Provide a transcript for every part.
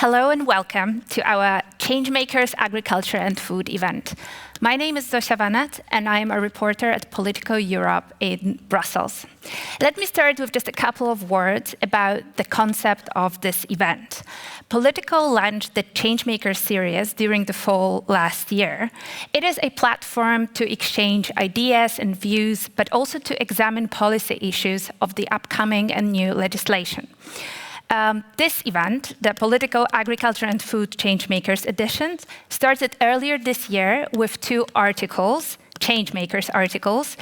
Hello and welcome to our Changemakers Agriculture and Food event. My name is Zosia Vanat and I am a reporter at POLITICO Europe in Brussels. Let me start with just a couple of words about the concept of this event. POLITICO launched the Changemakers series during the fall last year. It is a platform to exchange ideas and views, but also to examine policy issues of the upcoming and new legislation. This event, the POLITICO Agriculture and Food Changemakers edition, started earlier this year with two articles, Changemakers articles,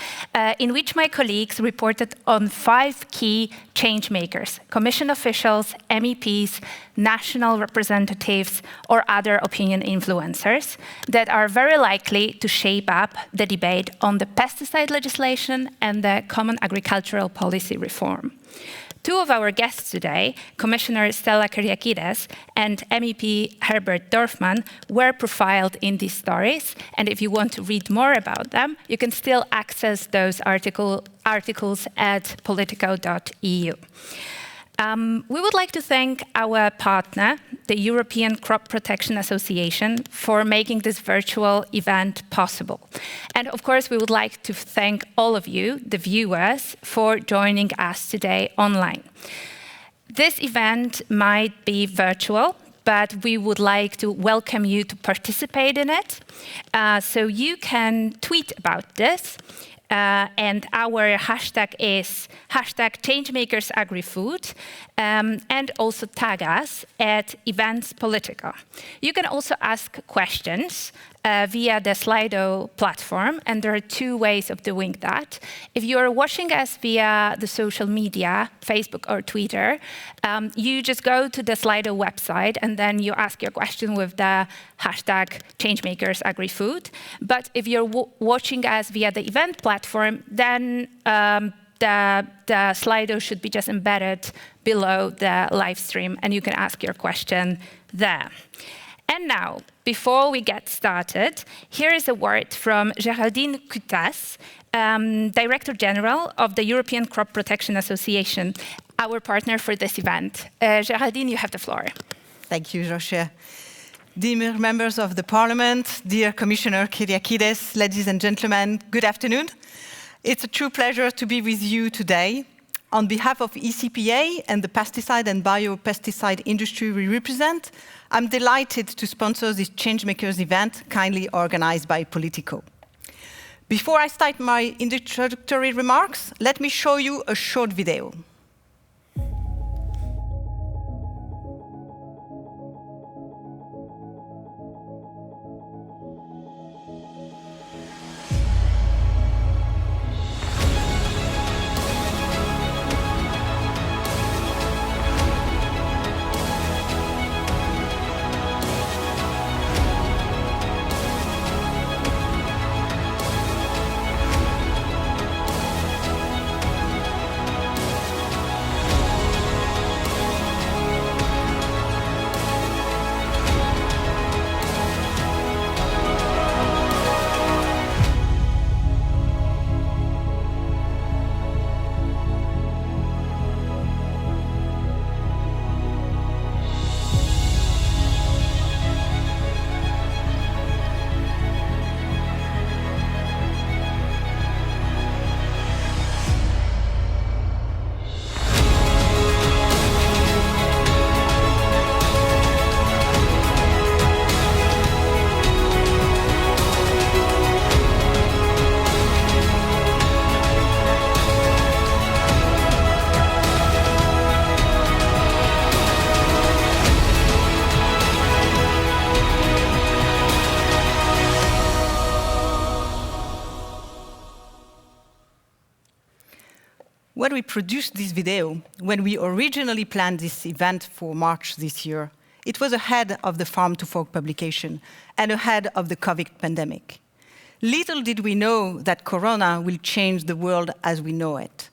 in which my colleagues reported on 5 key changemakers, Commission officials, MEPs, national representatives, or other opinion influencers that are very likely to shape up the debate on the pesticide legislation and the Common Agricultural Policy reform. Two of our guests today, Commissioner Stella Kyriakides and MEP Herbert Dorfman, were profiled in these stories. And if you want to read more about them, you can still access those articles at politico.eu. We would like to thank our partner, the European Crop Protection Association, for making this virtual event possible. And of course, we would like to thank all of you, the viewers, for joining us today online. This event might be virtual, but we would like to welcome you to participate in it. So you can tweet about this. And our hashtag is #ChangemakersAgriFood, and also tag us at Events Politico. You can also ask questions via the Slido platform, and there are 2 ways of doing that. If you are watching us via the social media, Facebook or Twitter, you just go to the Slido website and then you ask your question with the hashtag #ChangemakersAgriFood. But if you're watching us via the event platform, then the Slido should be just embedded below the live stream, and you can ask your question there. And now, before we get started, here is a word from Géraldine Cutas, Director General of the European Crop Protection Association, our partner for this event. Géraldine, you have the floor. Thank you, Zosia. Dear members of the Parliament, dear Commissioner Kyriakides, ladies and gentlemen, good afternoon. It's a true pleasure to be with you today. On behalf of ECPA and the pesticide and biopesticide industry we represent, I'm delighted to sponsor this Changemakers event, kindly organized by POLITICO. Before I start my introductory remarks, let me show you a short video. When we produced this video, when we originally planned this event for March this year, it was ahead of the Farm to Fork publication and ahead of the COVID pandemic. Little did we know that Corona will change the world as we know it.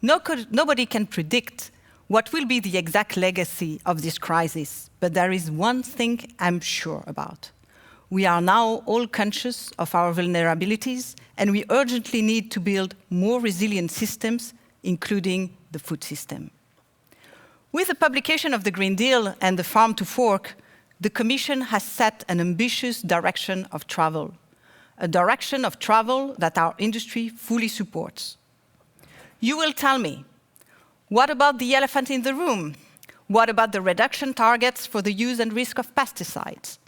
Nobody can predict what will be the exact legacy of this crisis, but there is one thing I'm sure about. We are now all conscious of our vulnerabilities, and we urgently need to build more resilient systems, including the food system. With the publication of the Green Deal and the Farm to Fork, the Commission has set an ambitious direction of travel, a direction of travel that our industry fully supports. You will tell me, what about the elephant in the room? What about the reduction targets for the use and risk of pesticides?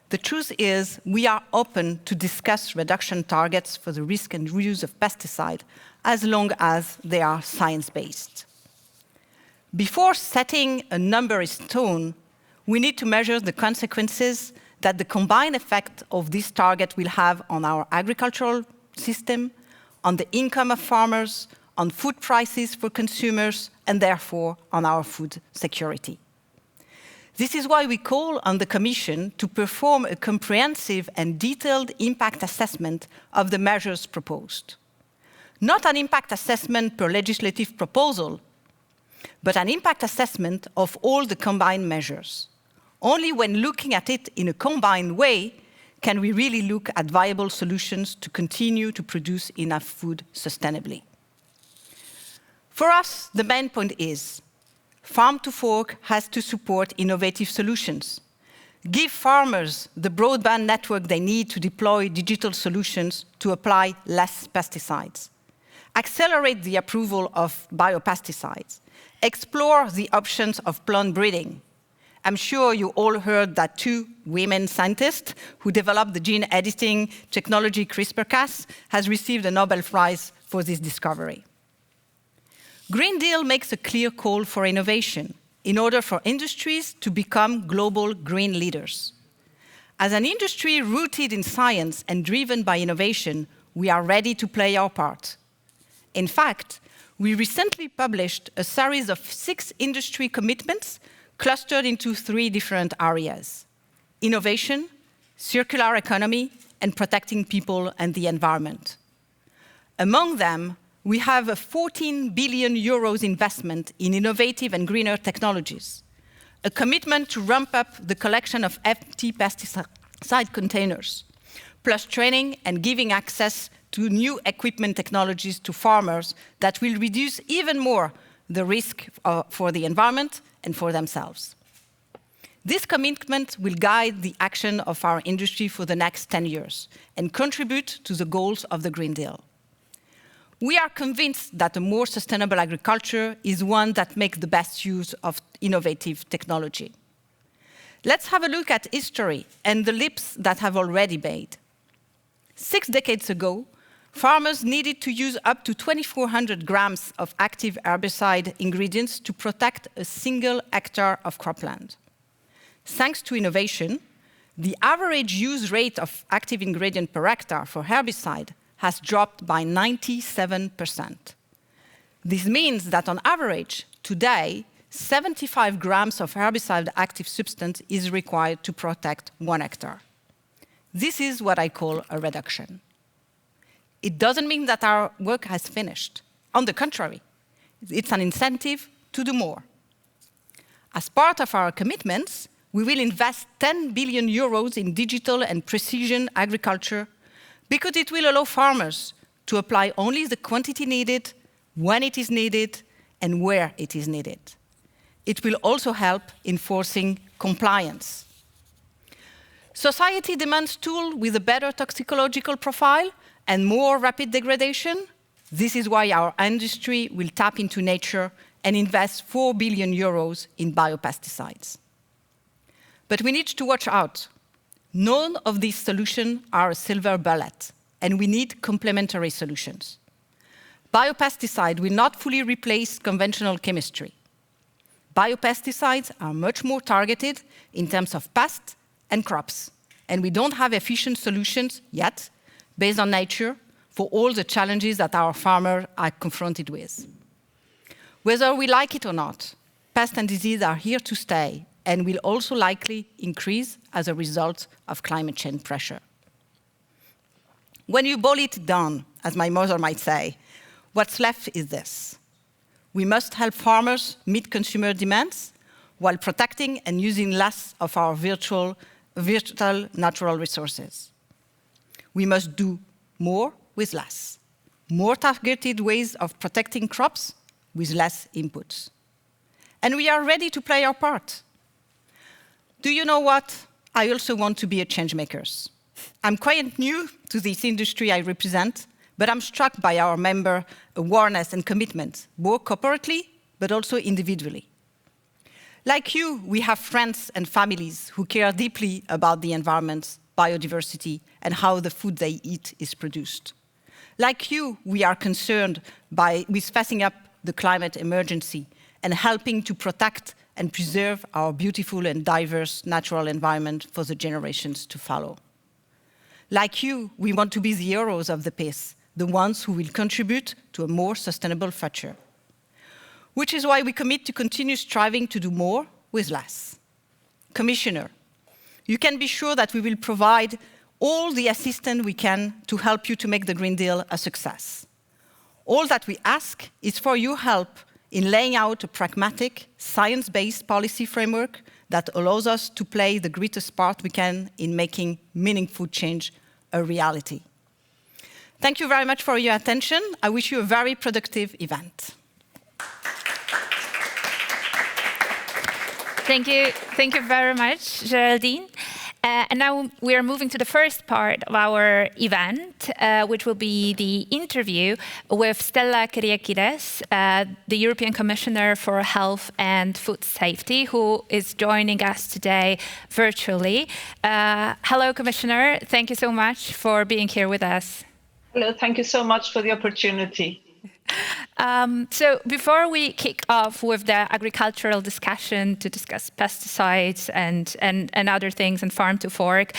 The truth is, we are open to discuss reduction targets for the risk and reuse of pesticide as long as they are science-based. Before setting a number in stone, we need to measure the consequences that the combined effect of this target will have on our agricultural system, on the income of farmers, on food prices for consumers, and therefore on our food security. This is why we call on the Commission to perform a comprehensive and detailed impact assessment of the measures proposed. Not an impact assessment per legislative proposal, but an impact assessment of all the combined measures. Only when looking at it in a combined way can we really look at viable solutions to continue to produce enough food sustainably. For us, the main point is, Farm to Fork has to support innovative solutions, give farmers the broadband network they need to deploy digital solutions to apply less pesticides, accelerate the approval of biopesticides, explore the options of plant breeding. I'm sure you all heard that 2 women scientists who developed the gene editing technology CRISPR-Cas has received a Nobel Prize for this discovery. Green Deal makes a clear call for innovation in order for industries to become global green leaders. As an industry rooted in science and driven by innovation, we are ready to play our part. In fact, we recently published a series of 6 industry commitments clustered into 3 different areas: innovation, circular economy, and protecting people and the environment. Among them, we have a 14 billion euros investment in innovative and greener technologies, a commitment to ramp up the collection of empty pesticide containers, plus training and giving access to new equipment technologies to farmers that will reduce even more the risk for the environment and for themselves. This commitment will guide the action of our industry for the next 10 years and contribute to the goals of the Green Deal. We are convinced that a more sustainable agriculture is one that makes the best use of innovative technology. Let's have a look at history and the leaps that have already made. 6 decades ago, farmers needed to use up to 2,400 grams of active herbicide ingredients to protect a single hectare of cropland. Thanks to innovation, the average use rate of active ingredient per hectare for herbicide has dropped by 97%. This means that on average, today, 75 grams of herbicide active substance is required to protect 1 hectare. This is what I call a reduction. It doesn't mean that our work has finished. On the contrary, it's an incentive to do more. As part of our commitments, we will invest 10 billion euros in digital and precision agriculture because it will allow farmers to apply only the quantity needed, when it is needed, and where it is needed. It will also help enforcing compliance. Society demands tools with a better toxicological profile and more rapid degradation. This is why our industry will tap into nature and invest 4 billion euros in biopesticides. But we need to watch out. None of these solutions are a silver bullet, and we need complementary solutions. Biopesticide will not fully replace conventional chemistry. Biopesticides are much more targeted in terms of pests and crops, and we don't have efficient solutions yet based on nature for all the challenges that our farmers are confronted with. Whether we like it or not, pests and disease are here to stay and will also likely increase as a result of climate change pressure. When you boil it down, as my mother might say, what's left is this. We must help farmers meet consumer demands while protecting and using less of our virtual natural resources. We must do more with less, more targeted ways of protecting crops with less inputs. and we are ready to play our part. Do you know what? I also want to be a changemakers. I'm quite new to this industry I represent, but I'm struck by our member awareness and commitment, both corporately, but also individually. Like you, we have friends and families who care deeply about the environment, biodiversity, and how the food they eat is produced. Like you, we are concerned with facing up the climate emergency and helping to protect and preserve our beautiful and diverse natural environment for the generations to follow. Like you, we want to be the heroes of the pace, the ones who will contribute to a more sustainable future. Which is why we commit to continue striving to do more with less. Commissioner, you can be sure that we will provide all the assistance we can to help you to make the Green Deal a success. All that we ask is for your help in laying out a pragmatic, science-based policy framework that allows us to play the greatest part we can in making meaningful change a reality. Thank you very much for your attention. I wish you a very productive event. Thank you very much, Geraldine. And now we are moving to the first part of our event, which will be the interview with Stella Kyriakides, the European Commissioner for Health and Food Safety, who is joining us today virtually. Hello, Commissioner. Thank you so much for being here with us. Hello, thank you so much for the opportunity. So before we kick off with the agricultural discussion to discuss pesticides and other things and farm to fork,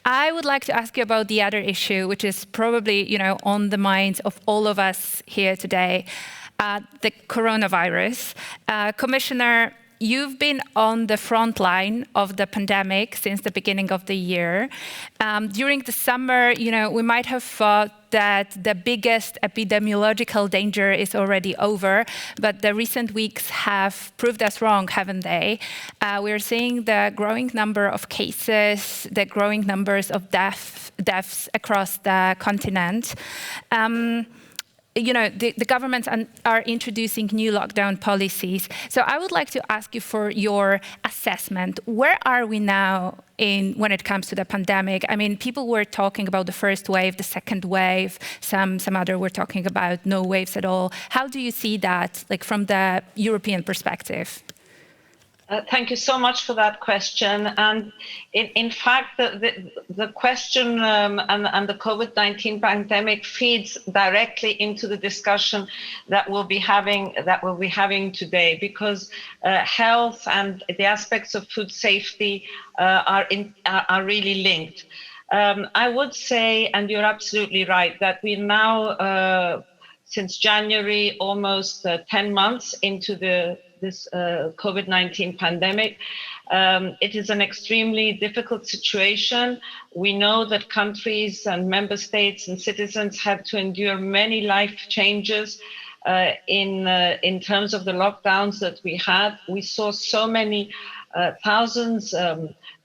I would like to ask you about the other issue, which is probably on the minds of all of us here today, the coronavirus. Commissioner, you've been on the front line of the pandemic since the beginning of the year. During the summer, we might have thought that the biggest epidemiological danger is already over, but the recent weeks have proved us wrong, haven't they? We're seeing the growing number of cases, the growing numbers of deaths across the continent. The governments are introducing new lockdown policies. So I would like to ask you for your assessment. Where are we now when it comes to the pandemic? I mean, people were talking about the first wave, the second wave. Some other were talking about no waves at all. How do you see that, from the European perspective? Thank you so much for that question. And in fact, the question and the COVID-19 pandemic feeds directly into the discussion that we'll be having today, because health and the aspects of food safety are really linked. I would say, and you're absolutely right, that we now, since January, almost 10 months into this COVID-19 pandemic. It is an extremely difficult situation. We know that countries and member states and citizens had to endure many life changes in terms of the lockdowns that we had. We saw so many thousands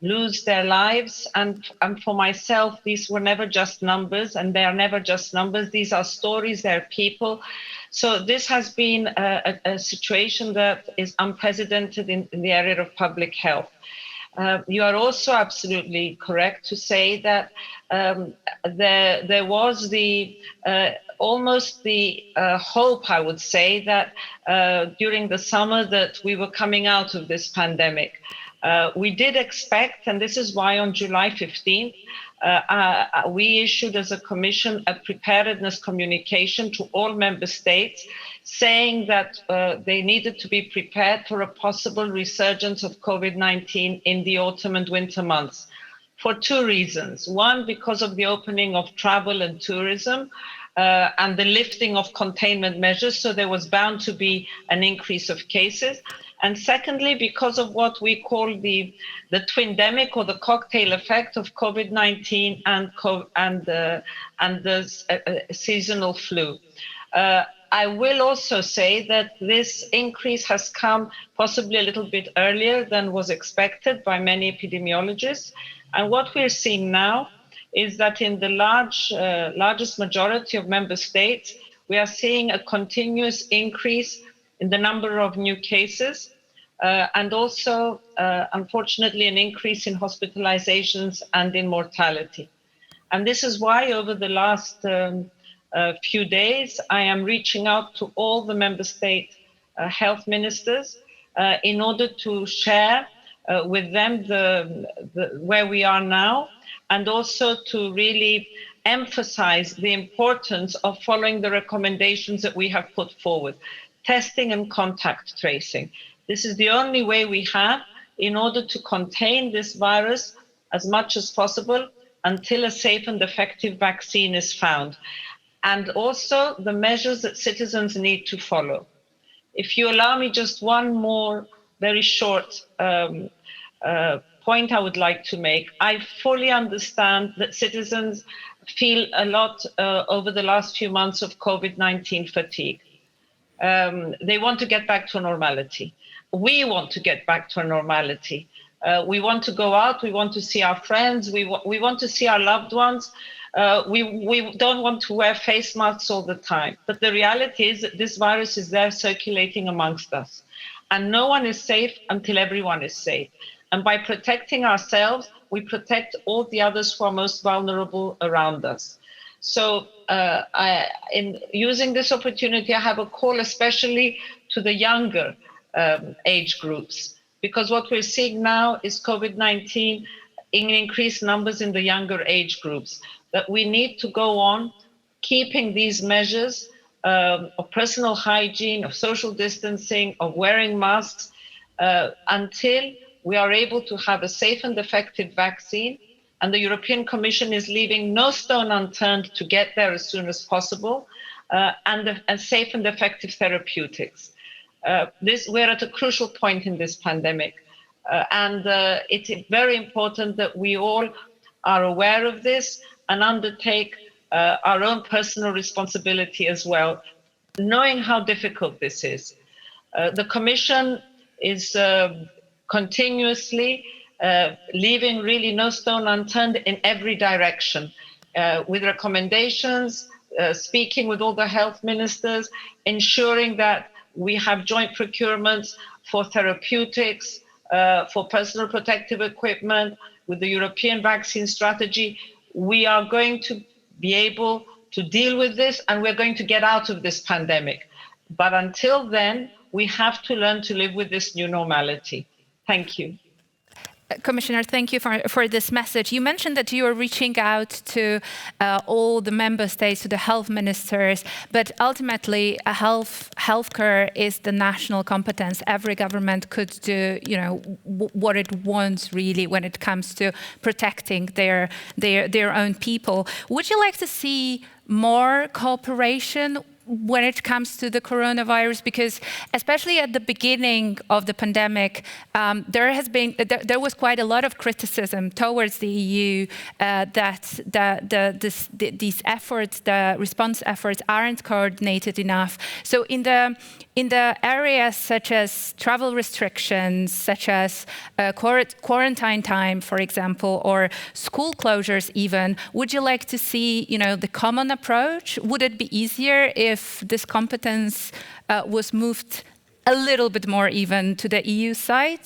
lose their lives, and for myself, these were never just numbers, and they are never just numbers. These are stories, they're people. So this has been a situation that is unprecedented in the area of public health. You are also absolutely correct to say that there was almost the hope, I would say, that during the summer that we were coming out of this pandemic. We did expect, and this is why on July 15th, we issued as a Commission a preparedness communication to all member states saying that they needed to be prepared for a possible resurgence of COVID-19 in the autumn and winter months for two reasons. One, because of the opening of travel and tourism and the lifting of containment measures, so there was bound to be an increase of cases. And secondly, because of what we call the twindemic or the cocktail effect of COVID-19 and the seasonal flu. I will also say that this increase has come possibly a little bit earlier than was expected by many epidemiologists. And what we're seeing now is that in the largest majority of member states, we are seeing a continuous increase in the number of new cases. and also, unfortunately, an increase in hospitalizations and in mortality. And this is why over the last few days, I am reaching out to all the member state health ministers in order to share with them where we are now, and also to really emphasize the importance of following the recommendations that we have put forward, testing and contact tracing. This is the only way we have in order to contain this virus as much as possible until a safe and effective vaccine is found. And also the measures that citizens need to follow. If you allow me just one more very short point I would like to make. I fully understand that citizens feel a lot over the last few months of COVID-19 fatigue. They want to get back to normality. We want to get back to normality. We want to go out, we want to see our friends, we want to see our loved ones. We don't want to wear face masks all the time. But the reality is that this virus is there circulating amongst us. And no one is safe until everyone is safe. And by protecting ourselves, we protect all the others who are most vulnerable around us. So in using this opportunity, I have a call especially to the younger age groups, because what we're seeing now is COVID-19 in increased numbers in the younger age groups, that we need to go on keeping these measures of personal hygiene, of social distancing, of wearing masks until we are able to have a safe and effective vaccine. And the European Commission is leaving no stone unturned to get there as soon as possible, and safe and effective therapeutics. We're at a crucial point in this pandemic, and it's very important that we all are aware of this and undertake our own personal responsibility as well, knowing how difficult this is. The Commission is continuously leaving really no stone unturned in every direction, with recommendations, speaking with all the health ministers, ensuring that we have joint procurements for therapeutics, for personal protective equipment, with the European vaccine strategy. We are going to be able to deal with this, and we're going to get out of this pandemic. But until then, we have to learn to live with this new normality. Thank you. Commissioner, thank you for this message. You mentioned that you are reaching out to all the member states, to the health ministers, but ultimately healthcare is the national competence. Every government could do, what it wants really when it comes to protecting their own people. Would you like to see more cooperation when it comes to the coronavirus? Because especially at the beginning of the pandemic, there was quite a lot of criticism towards the EU that these efforts, the response efforts, aren't coordinated enough. So in the areas such as travel restrictions, such as quarantine time, for example, or school closures even, would you like to see, the common approach? Would it be easier if this competence was moved a little bit more even to the EU side?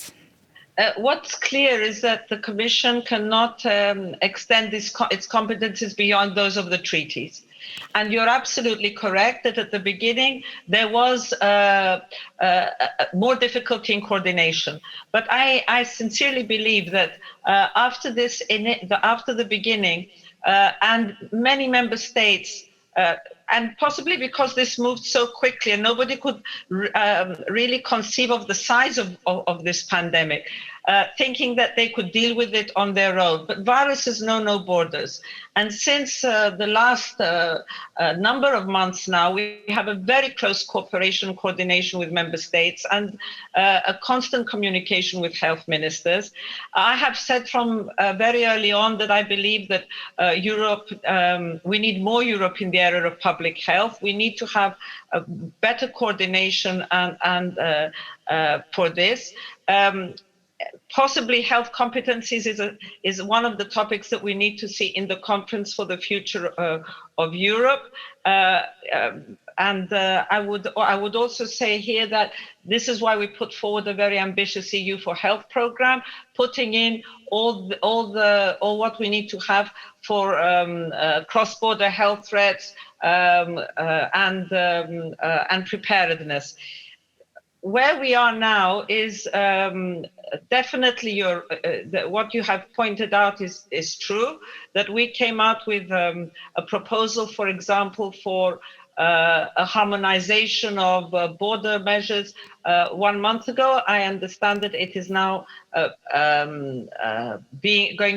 What's clear is that the Commission cannot extend its competences beyond those of the treaties. And you're absolutely correct that at the beginning there was more difficulty in coordination. But I sincerely believe that after the beginning, and many member states, and possibly because this moved so quickly and nobody could really conceive of the size of this pandemic, thinking that they could deal with it on their own. But viruses know no borders. And since the last number of months now, we have a very close cooperation and coordination with member states and a constant communication with health ministers. I have said from very early on that I believe that Europe, we need more Europe in the area of public health. We need to have a better coordination and for this. Possibly health competencies is one of the topics that we need to see in the conference for the future of Europe. I would also say here that this is why we put forward a very ambitious EU for Health program, putting in all what we need to have for cross-border health threats and preparedness. Where we are now is definitely what you have pointed out is true, that we came out with a proposal, for example, for a harmonization of border measures 1 month ago. I understand that it is now going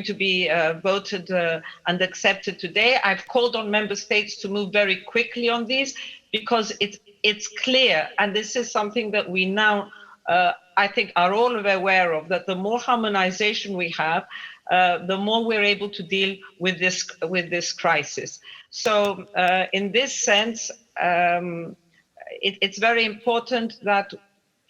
to be voted and accepted today. I've called on member states to move very quickly on these, because it's clear, and this is something that we now, I think, are all aware of, that the more harmonization we have, the more we're able to deal with this crisis. So in this sense, it's very important that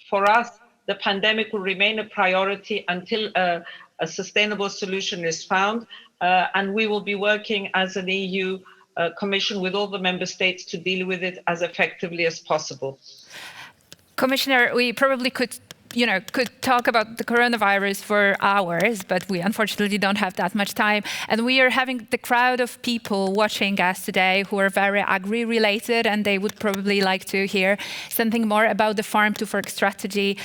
for us, the pandemic will remain a priority until a sustainable solution is found. And we will be working as an EU Commission with all the member states to deal with it as effectively as possible. Commissioner, we probably could talk about the coronavirus for hours, but we unfortunately don't have that much time. And we are having the crowd of people watching us today who are very agri-related, and they would probably like to hear something more about the Farm to Fork strategy,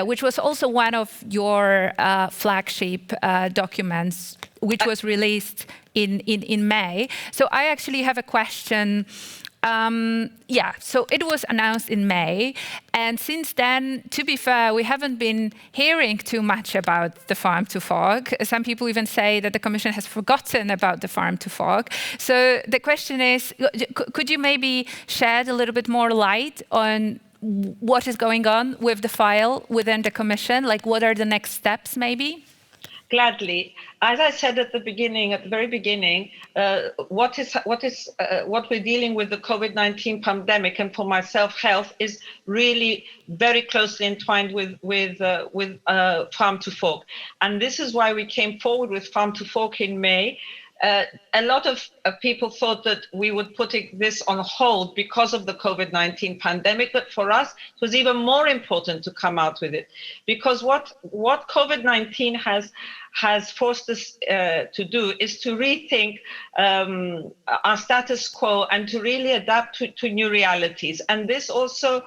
which was also one of your flagship documents, which was released in May. So I actually have a question. So it was announced in May, and since then, to be fair, we haven't been hearing too much about the Farm to Fork. Some people even say that the Commission has forgotten about the Farm to Fork. So the question is, could you maybe shed a little bit more light on what is going on with the file within the Commission? Like, what are the next steps, maybe? Gladly. As I said at the very beginning, what we're dealing with the COVID-19 pandemic, and for myself, health, is really very closely entwined with Farm to Fork. And this is why we came forward with Farm to Fork in May. A lot of people thought that we would put this on hold because of the COVID-19 pandemic, but for us, it was even more important to come out with it, because what COVID-19 has forced us to do is to rethink our status quo and to really adapt to new realities. And this also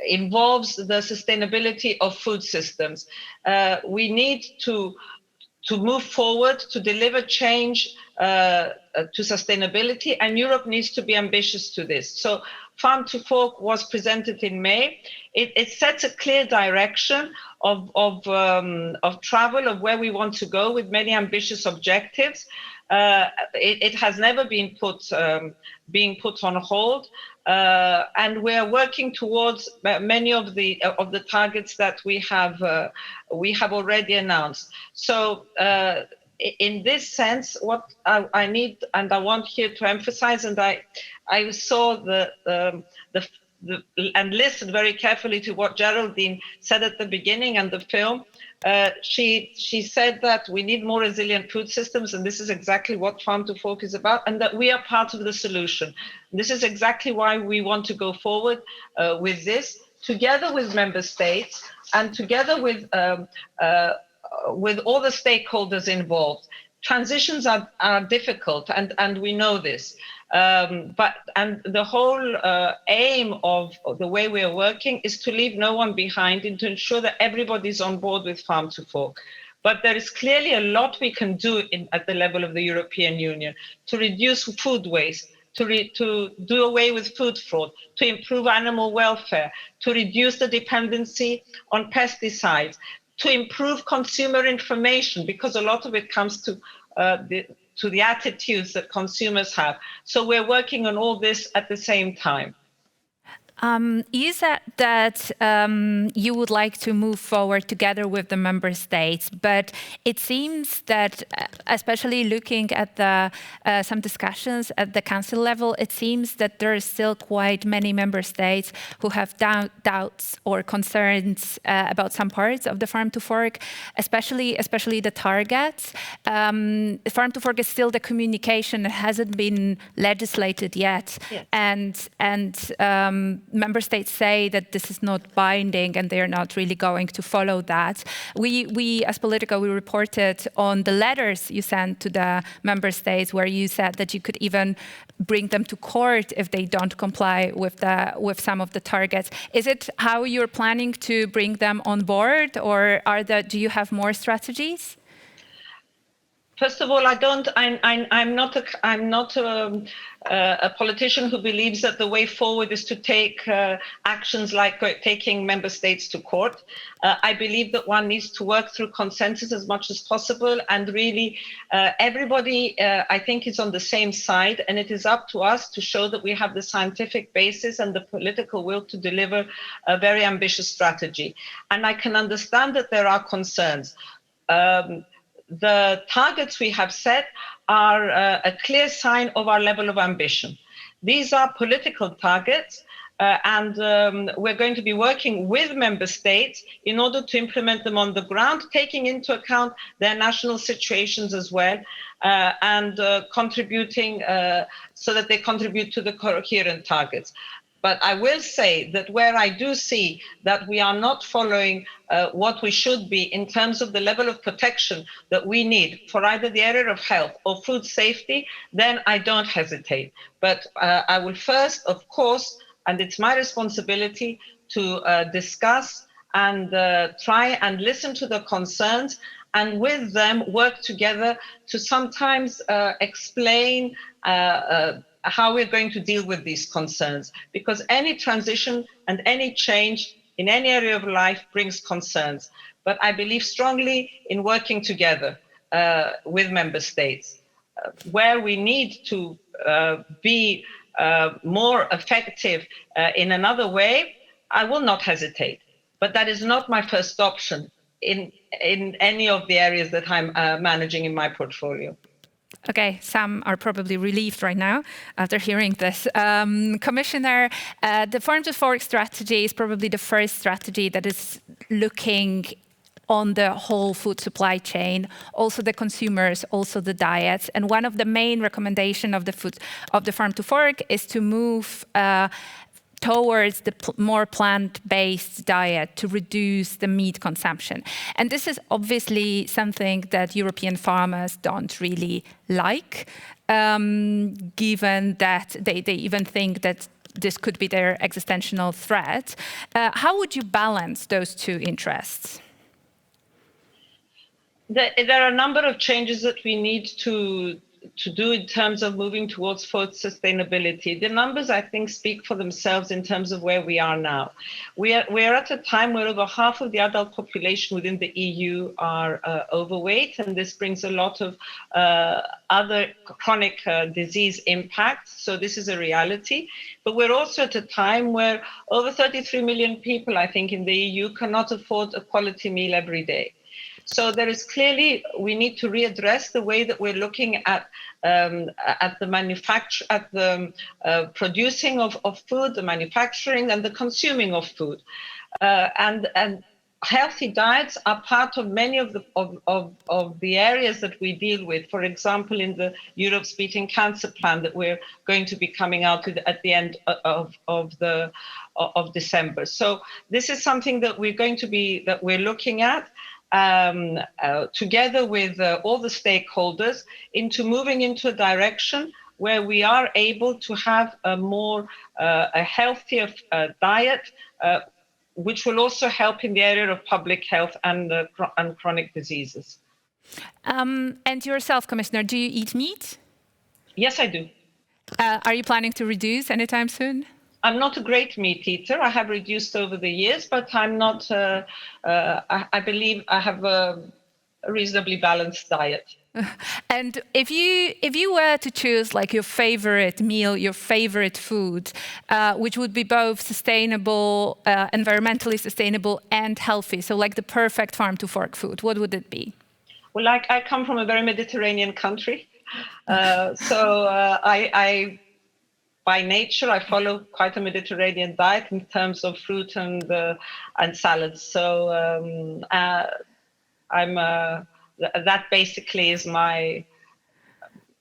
involves the sustainability of food systems. We need to move forward, to deliver change to sustainability, and Europe needs to be ambitious to this. So Farm to Fork was presented in May. It sets a clear direction of travel, of where we want to go, with many ambitious objectives. It has never been put on hold. And we are working towards many of the targets that we have already announced. So in this sense, what I need and I want here to emphasize, and I saw and listened very carefully to what Geraldine said at the beginning and the film. She said that we need more resilient food systems, and this is exactly what Farm to Fork is about, and that we are part of the solution. This is exactly why we want to go forward with this, together with member states and together with all the stakeholders involved. Transitions are difficult, and we know this. But the whole aim of the way we are working is to leave no one behind and to ensure that everybody's on board with Farm to Fork. But there is clearly a lot we can do at the level of the European Union to reduce food waste, to do away with food fraud, to improve animal welfare, to reduce the dependency on pesticides, to improve consumer information, because a lot of it comes to the attitudes that consumers have. So we're working on all this at the same time. You said that you would like to move forward together with the member states, but it seems that, especially looking at some discussions at the council level, it seems that there are still quite many member states who have doubts or concerns about some parts of the Farm to Fork, especially the targets. Farm to Fork is still the communication; it hasn't been legislated yet, yes. and member states say that this is not binding and they're not really going to follow that. We as Politico, we reported on the letters you sent to the member states where you said that you could even bring them to court if they don't comply with some of the targets. Is it how you're planning to bring them on board, or do you have more strategies? First of all, I'm not a politician who believes that the way forward is to take actions like taking member states to court. I believe that one needs to work through consensus as much as possible, and really everybody, I think, is on the same side, and it is up to us to show that we have the scientific basis and the political will to deliver a very ambitious strategy. And I can understand that there are concerns. The targets we have set are a clear sign of our level of ambition. These are political targets, and we're going to be working with member states in order to implement them on the ground, taking into account their national situations as well, and contributing so that they contribute to the coherent targets. But I will say that where I do see that we are not following what we should be in terms of the level of protection that we need for either the area of health or food safety, then I don't hesitate. But I will first, of course, and it's my responsibility to discuss and try and listen to the concerns, and with them work together to sometimes explain how we're going to deal with these concerns, because any transition and any change in any area of life brings concerns. But I believe strongly in working together with member states. Where we need to be more effective in another way, I will not hesitate. But that is not my first option in any of the areas that I'm managing in my portfolio. Okay, some are probably relieved right now after hearing this. Commissioner, the Farm to Fork strategy is probably the first strategy that is looking on the whole food supply chain, also the consumers, also the diets. And one of the main recommendations of the Farm to Fork is to move towards the more plant-based diet to reduce the meat consumption. And this is obviously something that European farmers don't really like, given that they even think that this could be their existential threat. How would you balance those two interests? There are a number of changes that we need to do in terms of moving towards food sustainability. The numbers, I think, speak for themselves in terms of where we are now. We are at a time where over half of the adult population within the EU are overweight, and this brings a lot of other chronic disease impacts. So this is a reality. But we're also at a time where over 33 million people, I think, in the EU cannot afford a quality meal every day. So there is clearly, we need to readdress the way that we're looking at the manufacture, at the producing of food, the manufacturing and the consuming of food. And healthy diets are part of many of the areas that we deal with. For example, in the Europe's Beating Cancer plan that we're going to be coming out with at the end of December. So this is something that we're looking at. Together with all the stakeholders, into moving into a direction where we are able to have a healthier diet, which will also help in the area of public health and chronic diseases. And yourself, Commissioner, do you eat meat? Yes, I do. Are you planning to reduce anytime soon? I'm not a great meat eater. I have reduced over the years, but I'm not, I believe I have a reasonably balanced diet. And if you were to choose like your favorite meal, your favorite food, which would be both sustainable, environmentally sustainable and healthy, so like the perfect farm to fork food, what would it be? Well, I come from a very Mediterranean country, so I by nature I follow quite a Mediterranean diet in terms of fruit and salads. So I'm that basically is my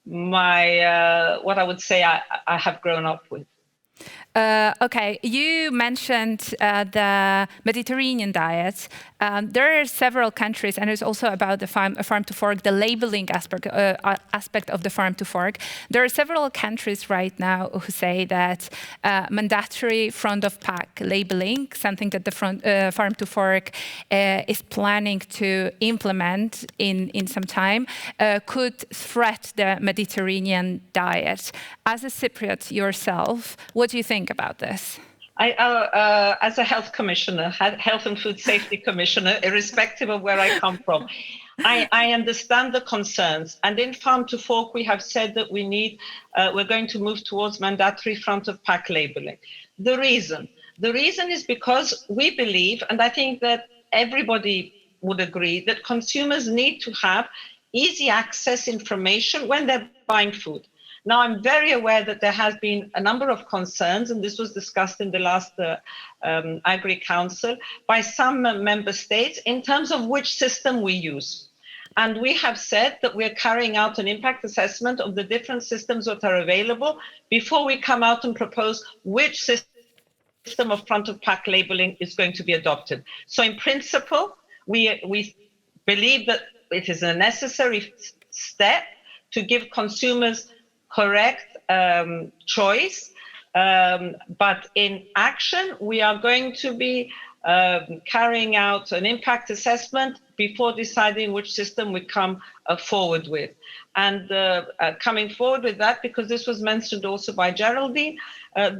what I would say I have grown up with. Okay, you mentioned the Mediterranean diet. There are several countries, and it's also about the farm to fork, the labeling aspect of the farm to fork. There are several countries right now who say that mandatory front of pack labeling, something that the farm to fork is planning to implement in some time, could threat the Mediterranean diet. As a Cypriot yourself, what do you think about this? As a health commissioner, health and food safety commissioner, irrespective of where I come from, I understand the concerns. And in Farm to Fork, we have said that we're going to move towards mandatory front of pack labeling. The reason is because we believe, and I think that everybody would agree, that consumers need to have easy access information when they're buying food. Now, I'm very aware that there has been a number of concerns, and this was discussed in the last Agri Council by some member states in terms of which system we use. And we have said that we're carrying out an impact assessment of the different systems that are available before we come out and propose which system of front of pack labeling is going to be adopted. So in principle, we believe that it is a necessary step to give consumers correct choice, but in action, we are going to be carrying out an impact assessment before deciding which system we come forward with. And coming forward with that, because this was mentioned also by Geraldine,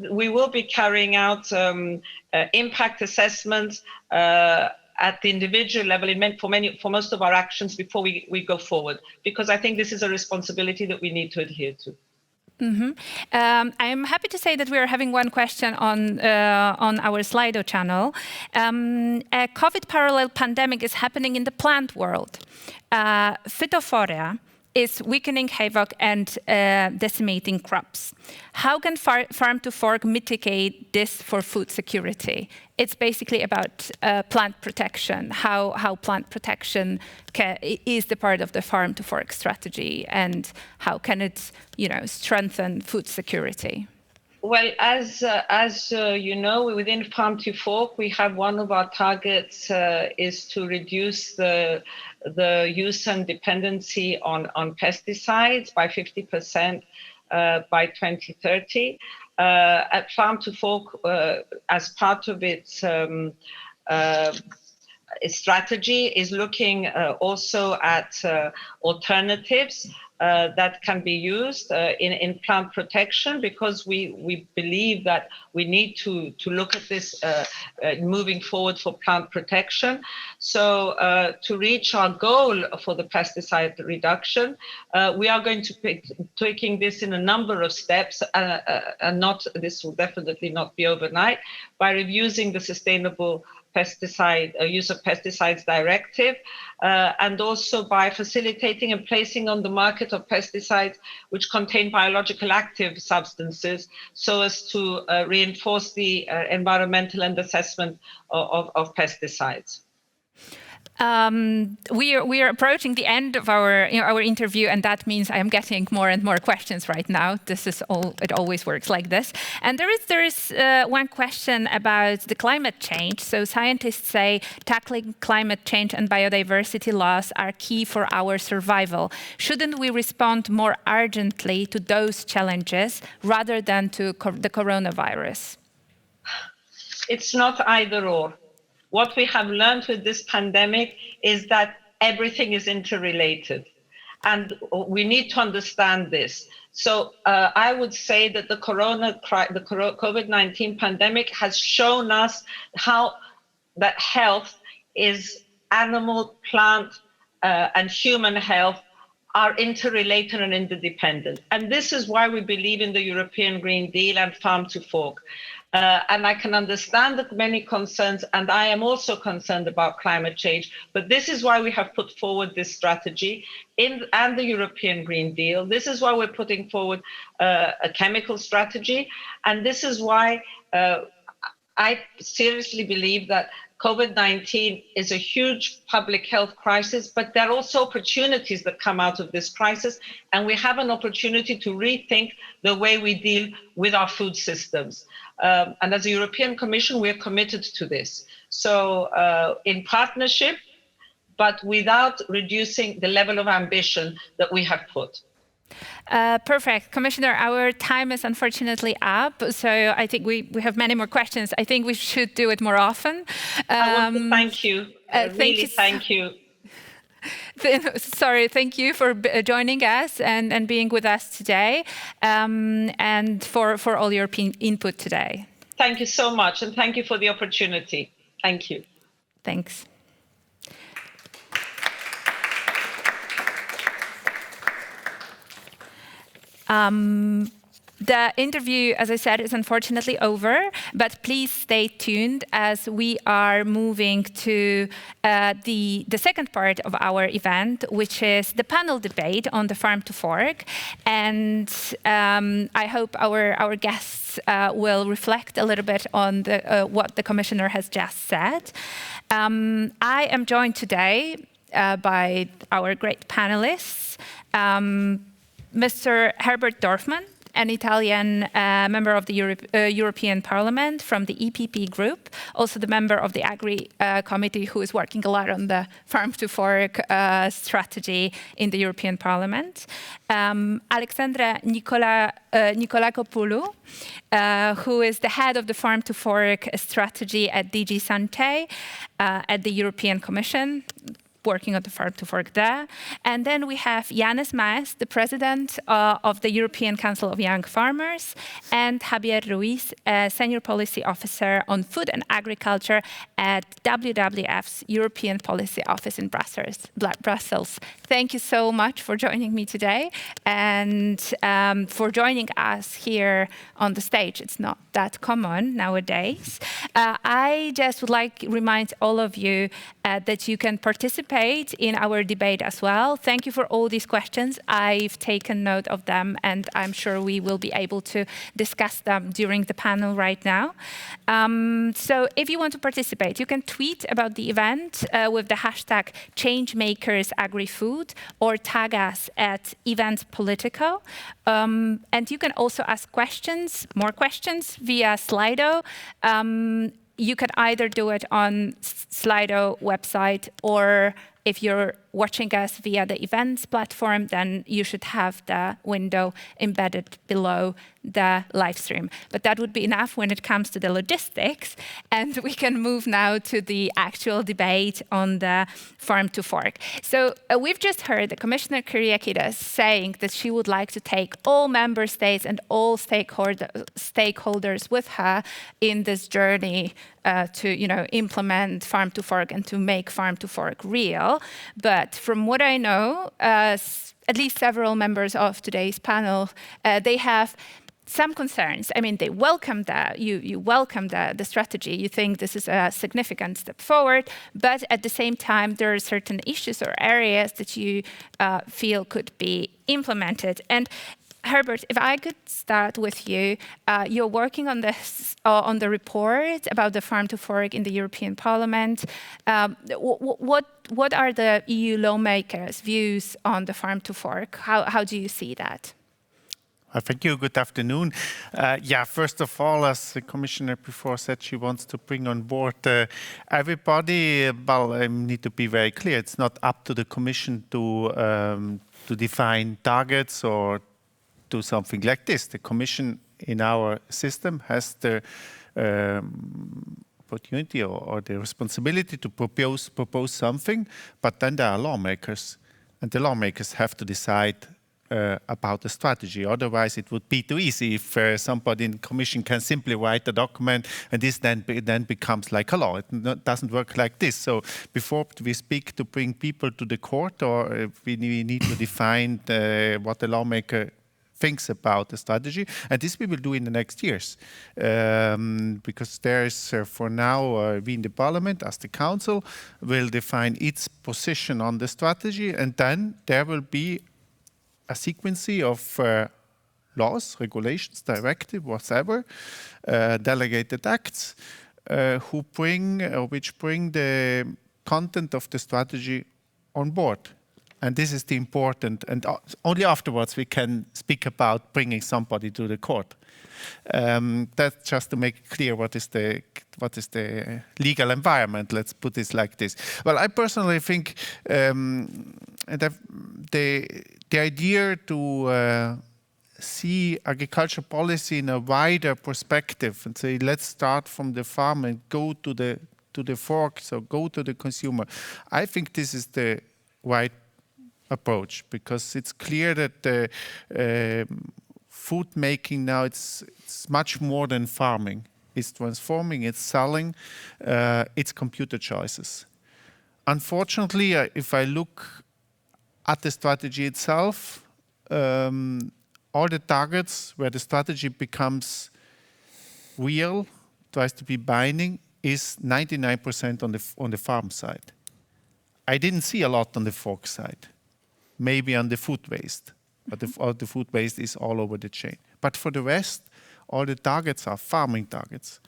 we will be carrying out impact assessments at the individual level for most of our actions before we go forward, because I think this is a responsibility that we need to adhere to. Mm-hmm. I'm happy to say that we are having one question on our Slido channel. A COVID parallel pandemic is happening in the plant world. Phytophthora is weakening havoc and decimating crops. How can farm to fork mitigate this for food security? It's basically about plant protection, how plant protection is the part of the farm to fork strategy, and how can it, strengthen food security? Well, as you know, within Farm to Fork, we have one of our targets is to reduce the use and dependency on pesticides by 50% by 2030. At Farm to Fork, as part of its strategy, is looking also at alternatives that can be used in plant protection, because we believe that we need to look at this moving forward for plant protection. So to reach our goal for the pesticide reduction, we are going to be taking this in a number of steps, and this will definitely not be overnight, by reviewing the sustainable use of pesticides directive, and also by facilitating and placing on the market of pesticides which contain biological active substances, so as to reinforce the environmental and assessment of pesticides. We are approaching the end of our interview, and that means I am getting more and more questions right now. It always works like this. And there is one question about the climate change. So scientists say tackling climate change and biodiversity loss are key for our survival. Shouldn't we respond more urgently to those challenges rather than to the coronavirus? It's not either or. What we have learned with this pandemic is that everything is interrelated, and we need to understand this. So I would say that the COVID-19 pandemic has shown us how that health is animal, plant, and human health are interrelated and interdependent. And this is why we believe in the European Green Deal and Farm to Fork. And I can understand the many concerns, and I am also concerned about climate change, but this is why we have put forward this strategy and the European Green Deal. This is why we're putting forward a chemical strategy, and this is why I seriously believe that COVID-19 is a huge public health crisis, but there are also opportunities that come out of this crisis, and we have an opportunity to rethink the way we deal with our food systems. And as a European Commission, we are committed to this. So in partnership, but without reducing the level of ambition that we have put. Perfect. Commissioner, our time is unfortunately up, so I think we have many more questions. I think we should do it more often. I want to thank you. Thank you. Sorry, thank you for joining us and being with us today, and for all your input today. Thank you so much, and thank you for the opportunity. Thank you. Thanks. The interview, as I said, is unfortunately over, but please stay tuned as we are moving to the second part of our event, which is the panel debate on the Farm to Fork. And I hope our guests will reflect a little bit on what the Commissioner has just said. I am joined today by our great panelists, Mr. Herbert Dorfman, an Italian member of the European Parliament from the EPP group, also the member of the Agri Committee who is working a lot on the Farm to Fork strategy in the European Parliament. Alexandra Nicolacopoulou, who is the head of the Farm to Fork strategy at DG Sante at the European Commission, working on the Farm to Fork there. And then we have Janez Maes, the president of the European Council of Young Farmers, and Javier Ruiz, senior policy officer on food and agriculture at WWF's European Policy Office in Brussels. Thank you so much for joining me today and for joining us here on the stage. It's not that common nowadays. I just would like to remind all of you that you can participate in our debate as well. Thank you for all these questions. I've taken note of them, and I'm sure we will be able to discuss them during the panel right now. So if you want to participate, you can tweet about the event with the hashtag ChangeMakersAgriFood or tag us at POLITICO. And you can also ask questions, more questions, via Slido. You can either do it on Slido website, or if you're watching us via the events platform, then you should have the window embedded below the live stream. But that would be enough when it comes to the logistics, and we can move now to the actual debate on the Farm to Fork. So we've just heard the Commissioner Kyriakides saying that she would like to take all member states and all stakeholders with her in this journey to implement Farm to Fork and to make Farm to Fork real. But from what I know, at least several members of today's panel, they have some concerns. I mean, they welcome you welcome the strategy. You think this is a significant step forward, but at the same time, there are certain issues or areas that you feel could be implemented. And Herbert, if I could start with you, you're working on this on the report about the Farm to Fork in the European Parliament. What are the EU lawmakers' views on the Farm to Fork? How do you see that? Thank you. Good afternoon. First of all, as the Commissioner before said, she wants to bring on board everybody. Well, I need to be very clear. It's not up to the Commission to define targets or do something like this. The Commission in our system has the opportunity or the responsibility to propose something, but then there are lawmakers, and the lawmakers have to decide about the strategy. Otherwise, it would be too easy if somebody in the Commission can simply write a document and this then becomes like a law. It doesn't work like this. So before we speak to bring people to the court, or we need to define what the lawmaker thinks about the strategy, and this we will do in the next years, because there is for now we in the Parliament as the Council will define its position on the strategy, and then there will be a sequence of laws, regulations, directive, whatever, delegated acts, which bring the content of the strategy on board. And this is the important, and only afterwards we can speak about bringing somebody to the court. That's just to make it clear what is the legal environment. Let's put this like this. Well, I personally think the idea to see agriculture policy in a wider perspective and say, let's start from the farm and go to the fork, so go to the consumer. I think this is the right approach, because it's clear that food making now, it's much more than farming. It's transforming, it's selling, it's computer choices. Unfortunately, if I look at the strategy itself, all the targets where the strategy becomes real, tries to be binding, is 99% on the farm side. I didn't see a lot on the fork side. Maybe on the food waste, but all the food waste is all over the chain. But for the rest, all the targets are farming targets.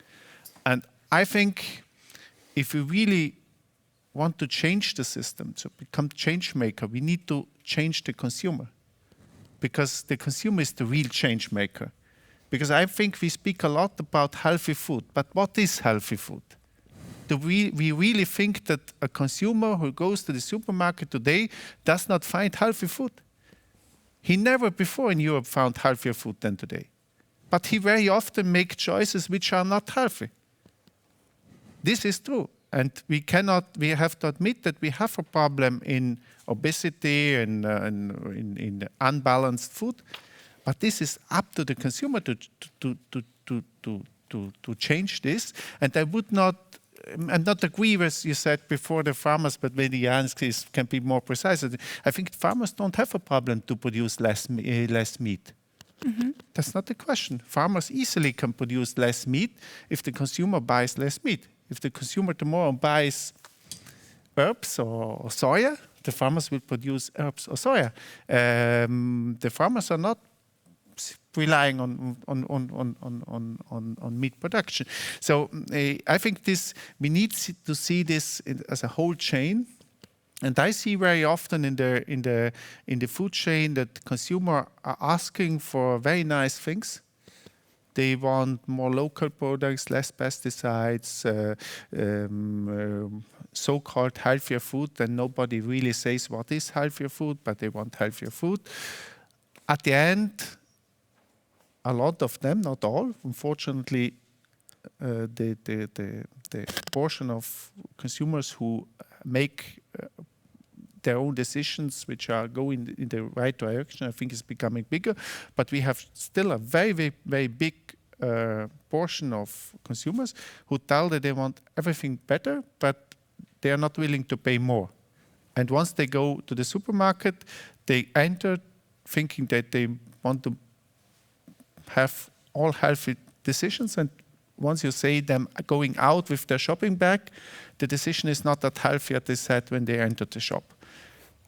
And I think if we really want to change the system, to become change maker, we need to change the consumer, because the consumer is the real change maker. Because I think we speak a lot about healthy food, but what is healthy food? Do we really think that a consumer who goes to the supermarket today does not find healthy food? He never before in Europe found healthier food than today. But he very often makes choices which are not healthy. This is true. And we have to admit that we have a problem in obesity and in unbalanced food. But this is up to the consumer to change this. And I would not agree with you said before the farmers, but maybe Jans can be more precise. I think farmers don't have a problem to produce less meat. Mm-hmm. That's not the question. Farmers easily can produce less meat if the consumer buys less meat. If the consumer tomorrow buys herbs or soya, the farmers will produce herbs or soya. The farmers are not relying on meat production. So I think we need to see this as a whole chain. And I see very often in the food chain that consumers are asking for very nice things. They want more local products, less pesticides, so-called healthier food. And nobody really says what is healthier food, but they want healthier food. At the end, a lot of them, not all, unfortunately, the portion of consumers who make their own decisions which are going in the right direction, I think is becoming bigger. But we have still a very, very, very big portion of consumers who tell that they want everything better, but they are not willing to pay more. And once they go to the supermarket, they enter thinking that they want to have all healthy decisions, and once you say them going out with their shopping bag, the decision is not that healthy as they said when they entered the shop.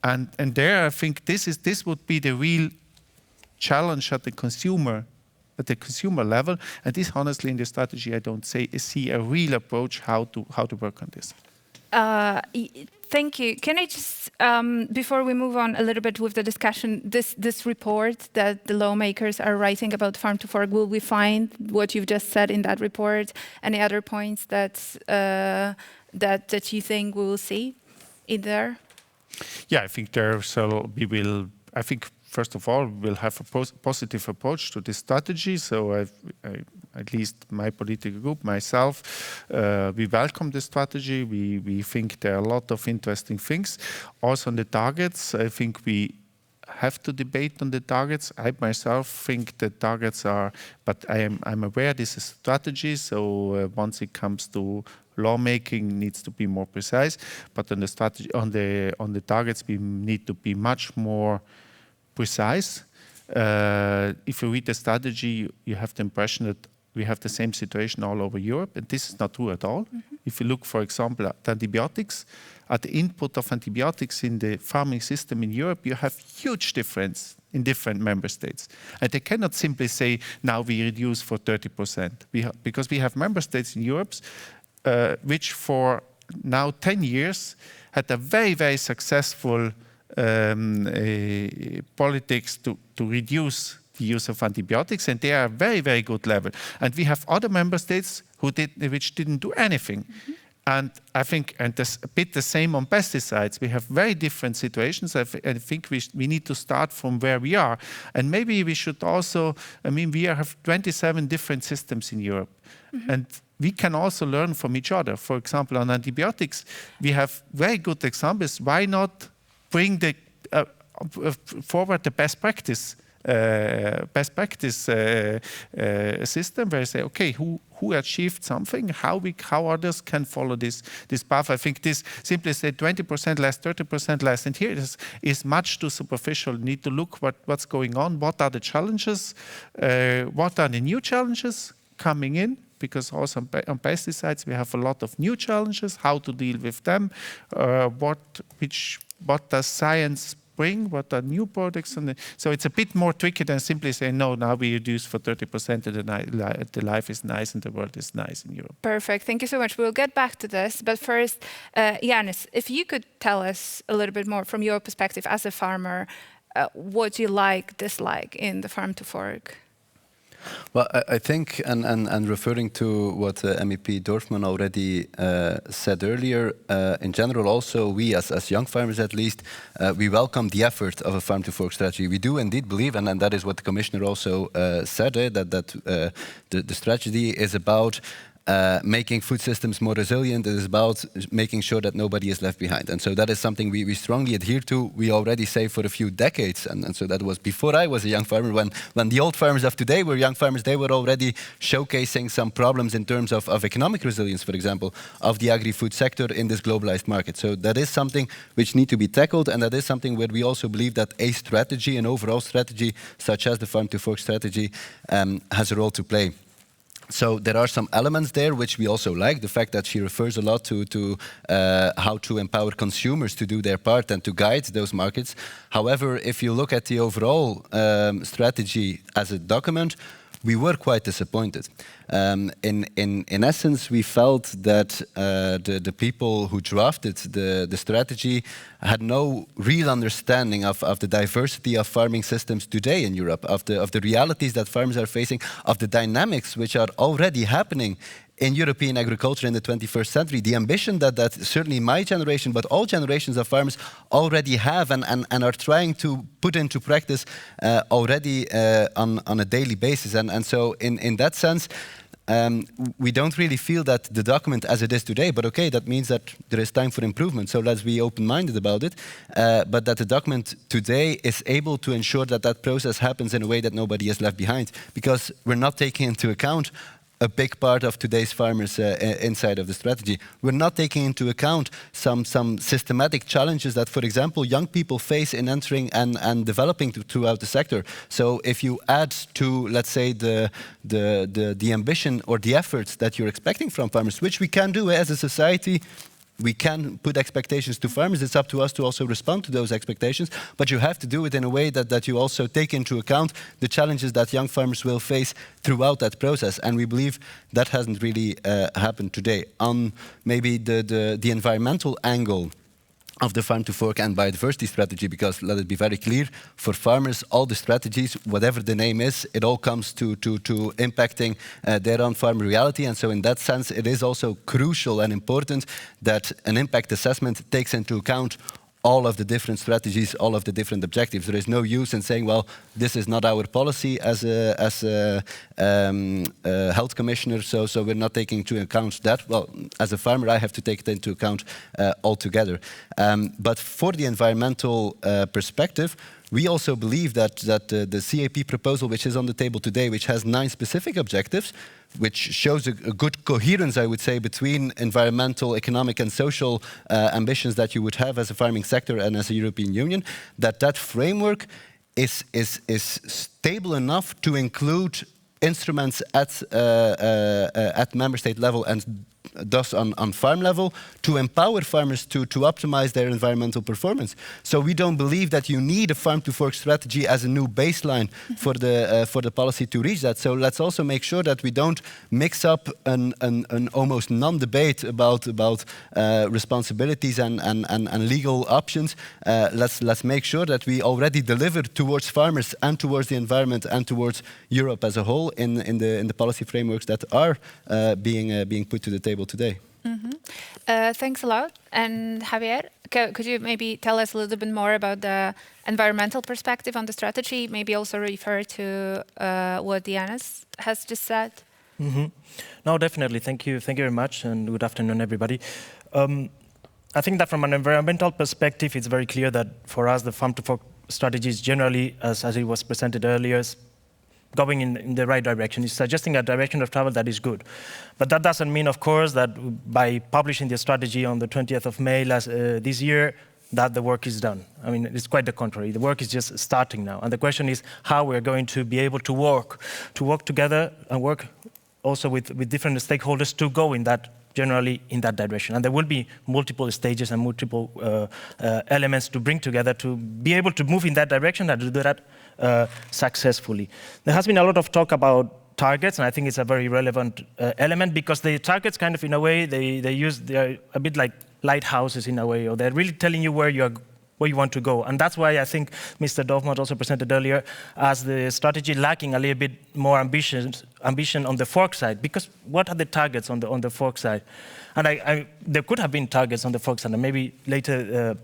And there I think this would be the real challenge at the consumer level. And this honestly in the strategy I don't see a real approach how to work on this. Thank you. Can I just, before we move on a little bit with the discussion, this report that the lawmakers are writing about farm to fork, will we find what you've just said in that report? Any other points that you think we will see in there? Yeah, I think I think first of all, we'll have a positive approach to this strategy. So at least my political group, myself, we welcome the strategy. We think there are a lot of interesting things. Also on the targets, I think we have to debate on the targets. I myself think the targets are, but I'm aware this is strategy, so once it comes to lawmaking needs to be more precise, but on the strategy, on the targets, we need to be much more precise. If you read the strategy, you have the impression that we have the same situation all over Europe, and this is not true at all. If you look, for example, at antibiotics, at the input of antibiotics in the farming system in Europe, you have huge difference in different member states. And they cannot simply say, now we reduce for 30%. Because we have member states in Europe which for now 10 years had a very, very successful politics to reduce the use of antibiotics, and they are a very, very good level. And we have other member states which didn't do anything. And I think, and that's a bit the same on pesticides. We have very different situations. I think we need to start from where we are. And maybe we should also, we have 27 different systems in Europe. And we can also learn from each other. For example, on antibiotics, we have very good examples. Why not bring forward the best practice system, where you say, okay, who achieved something, how others can follow this path. I think this simply say 20% less, 30% less, and here is much too superficial. You need to look what's going on, what are the challenges, what are the new challenges coming in, because also on pesticides we have a lot of new challenges, how to deal with them, what does science bring, what are new products, so it's a bit more tricky than simply saying, no, now we reduce for 30% and the life is nice and the world is nice in Europe. Perfect, thank you so much. We'll get back to this, but first, Janis, if you could tell us a little bit more from your perspective as a farmer, what you dislike in the farm to fork. Well, I think, and referring to what MEP Dorfman already said earlier, in general also, we as young farmers at least, we welcome the effort of a farm-to-fork strategy. We do indeed believe, and that is what the Commissioner also said, that the strategy is about making food systems more resilient. It is about making sure that nobody is left behind. And so that is something we strongly adhere to. We already say for a few decades, and so that was before I was a young farmer. When the old farmers of today were young farmers, they were already showcasing some problems in terms of economic resilience, for example, of the agri-food sector in this globalized market. So that is something which needs to be tackled, and that is something where we also believe that a strategy, an overall strategy, such as the farm-to-fork strategy, has a role to play. So there are some elements there which we also like. The fact that she refers a lot to how to empower consumers to do their part and to guide those markets. However, if you look at the overall strategy as a document, we were quite disappointed. In essence, we felt that the people who drafted the strategy had no real understanding of the diversity of farming systems today in Europe, of the realities that farmers are facing, of the dynamics which are already happening in European agriculture in the 21st century. The ambition that certainly my generation, but all generations of farmers already have and are trying to put into practice already on a daily basis. And so in that sense, we don't really feel that the document as it is today, but okay, that means that there is time for improvement, so let's be open-minded about it, but that the document today is able to ensure that that process happens in a way that nobody is left behind, because we're not taking into account a big part of today's farmers inside of the strategy. We're not taking into account some systematic challenges that, for example, young people face in entering and developing throughout the sector. So if you add to, let's say, the ambition or the efforts that you're expecting from farmers, which we can do as a society, we can put expectations to farmers. It's up to us to also respond to those expectations, but you have to do it in a way that you also take into account the challenges that young farmers will face throughout that process. And we believe that hasn't really happened today. On maybe the environmental angle of the farm-to-fork and biodiversity strategy, because let it be very clear, for farmers, all the strategies, whatever the name is, it all comes to impacting their own farm reality. And so in that sense, it is also crucial and important that an impact assessment takes into account all of the different strategies, all of the different objectives. There is no use in saying, well, this is not our policy as a health commissioner, so we're not taking into account that. Well, as a farmer, I have to take it into account altogether. But for the environmental perspective, we also believe that the CAP proposal, which is on the table today, which has 9 specific objectives, which shows a good coherence, I would say, between environmental, economic and social ambitions that you would have as a farming sector and as a European Union, that framework is stable enough to include instruments at member state level and thus on farm level to empower farmers to optimize their environmental performance. So we don't believe that you need a farm to fork strategy as a new baseline for the policy to reach that. So let's also make sure that we don't mix up an almost non-debate about responsibilities and legal options. Let's make sure that we already deliver towards farmers and towards the environment and towards Europe as a whole in the policy frameworks that are being put to the table today. Thanks a lot. And Javier, could you maybe tell us a little bit more about the environmental perspective on the strategy? Maybe also refer to what Dianis has just said. No, definitely. Thank you very much, and good afternoon, everybody. I think that from an environmental perspective, it's very clear that for us, the farm to fork strategy is generally, as it was presented earlier, going in the right direction. It's suggesting a direction of travel that is good. But that doesn't mean, of course, that by publishing the strategy on the 20th of May this year, that the work is done. I mean, it's quite the contrary. The work is just starting now. And the question is how we're going to be able to work together and work also with different stakeholders to go generally in that direction. And there will be multiple stages and multiple elements to bring together to be able to move in that direction and to do that successfully. There has been a lot of talk about targets, and I think it's a very relevant element because the targets kind of in a way, they're a bit like lighthouses in a way, or they're really telling you where you want to go. And that's why I think Mr. Dorfman also presented earlier as the strategy lacking a little bit more ambition on the fork side, because what are the targets on the fork side? And there could have been targets on the fork side, and maybe later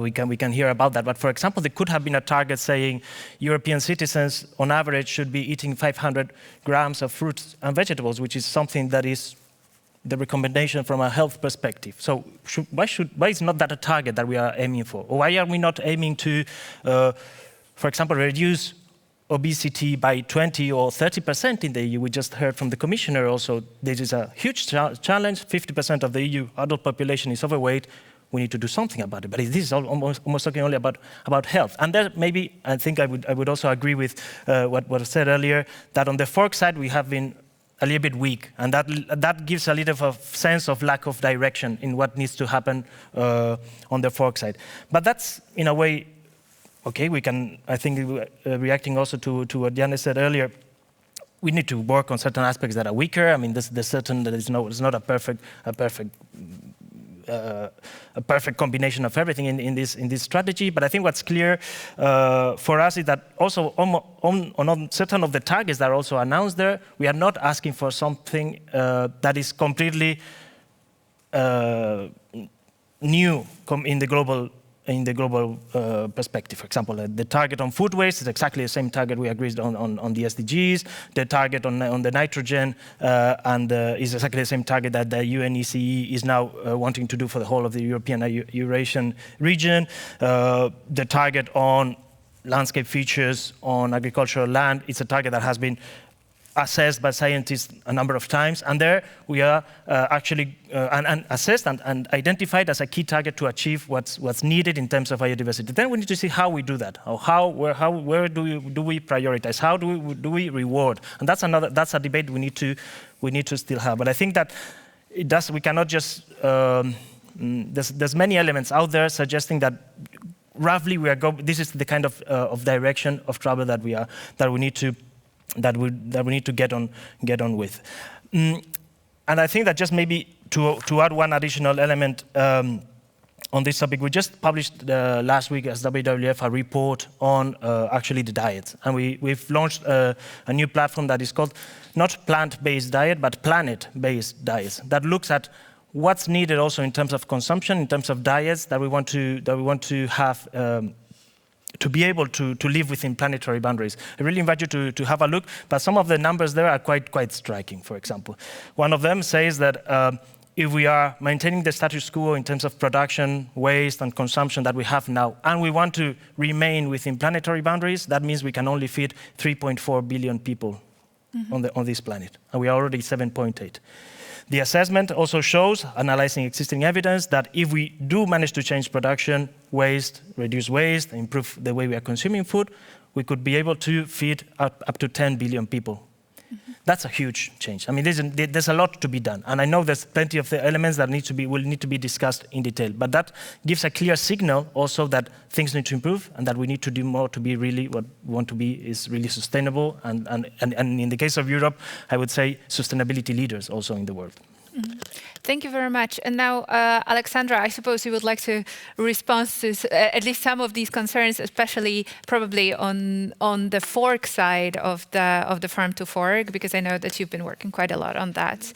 we can hear about that. But for example, there could have been a target saying European citizens on average should be eating 500 grams of fruits and vegetables, which is something that is the recommendation from a health perspective. So why is not that a target that we are aiming for? Or why are we not aiming to, for example, reduce obesity by 20 or 30% in the EU? We just heard from the commissioner also, this is a huge challenge. 50% of the EU adult population is overweight. We need to do something about it. But this is almost talking only about health. And there maybe, I think I would also agree with what was said earlier, that on the fork side we have been a little bit weak, and that gives a little of a sense of lack of direction in what needs to happen on the fork side. But that's in a way, okay, we can, I think reacting also to what Diana said earlier, we need to work on certain aspects that are weaker. I mean, there's certain that it's not a perfect combination of everything in this strategy. But I think what's clear for us is that also on certain of the targets that are also announced there, we are not asking for something that is completely new in the global perspective. For example, the target on food waste is exactly the same target we agreed on the SDGs. The target on the nitrogen is exactly the same target that the UNECE is now wanting to do for the whole of the European Eurasian region. The target on landscape features on agricultural land, it's a target that has been assessed by scientists a number of times, and there we are actually assessed and identified as a key target to achieve what's needed in terms of biodiversity. Then we need to see how we do that, or where do we prioritize, how do we reward, and that's a debate we need to still have. But I think that we cannot just there's many elements out there suggesting that roughly this is the kind of direction of travel that we need to get on with. And I think that just maybe to add one additional element on this topic, we just published last week as WWF a report on actually the diet. And we've launched a new platform that is called not plant-based diet, but planet-based diets, that looks at what's needed also in terms of consumption, in terms of diets that we want to have to be able to live within planetary boundaries. I really invite you to have a look, but some of the numbers there are quite striking, for example. One of them says that if we are maintaining the status quo in terms of production, waste, and consumption that we have now, and we want to remain within planetary boundaries, that means we can only feed 3.4 billion people on this planet, and we are already 7.8. The assessment also shows, analyzing existing evidence, that if we do manage to change production, reduce waste, improve the way we are consuming food, we could be able to feed up to 10 billion people. That's a huge change. I mean, there's a lot to be done. And I know there's plenty of the elements that will need to be discussed in detail. But that gives a clear signal also that things need to improve and that we need to do more to be really what we want to be is really sustainable. And in the case of Europe, I would say sustainability leaders also in the world. Thank you very much. And now, Alexandra, I suppose you would like to respond to at least some of these concerns, especially probably on the fork side of the farm to fork, because I know that you've been working quite a lot on that.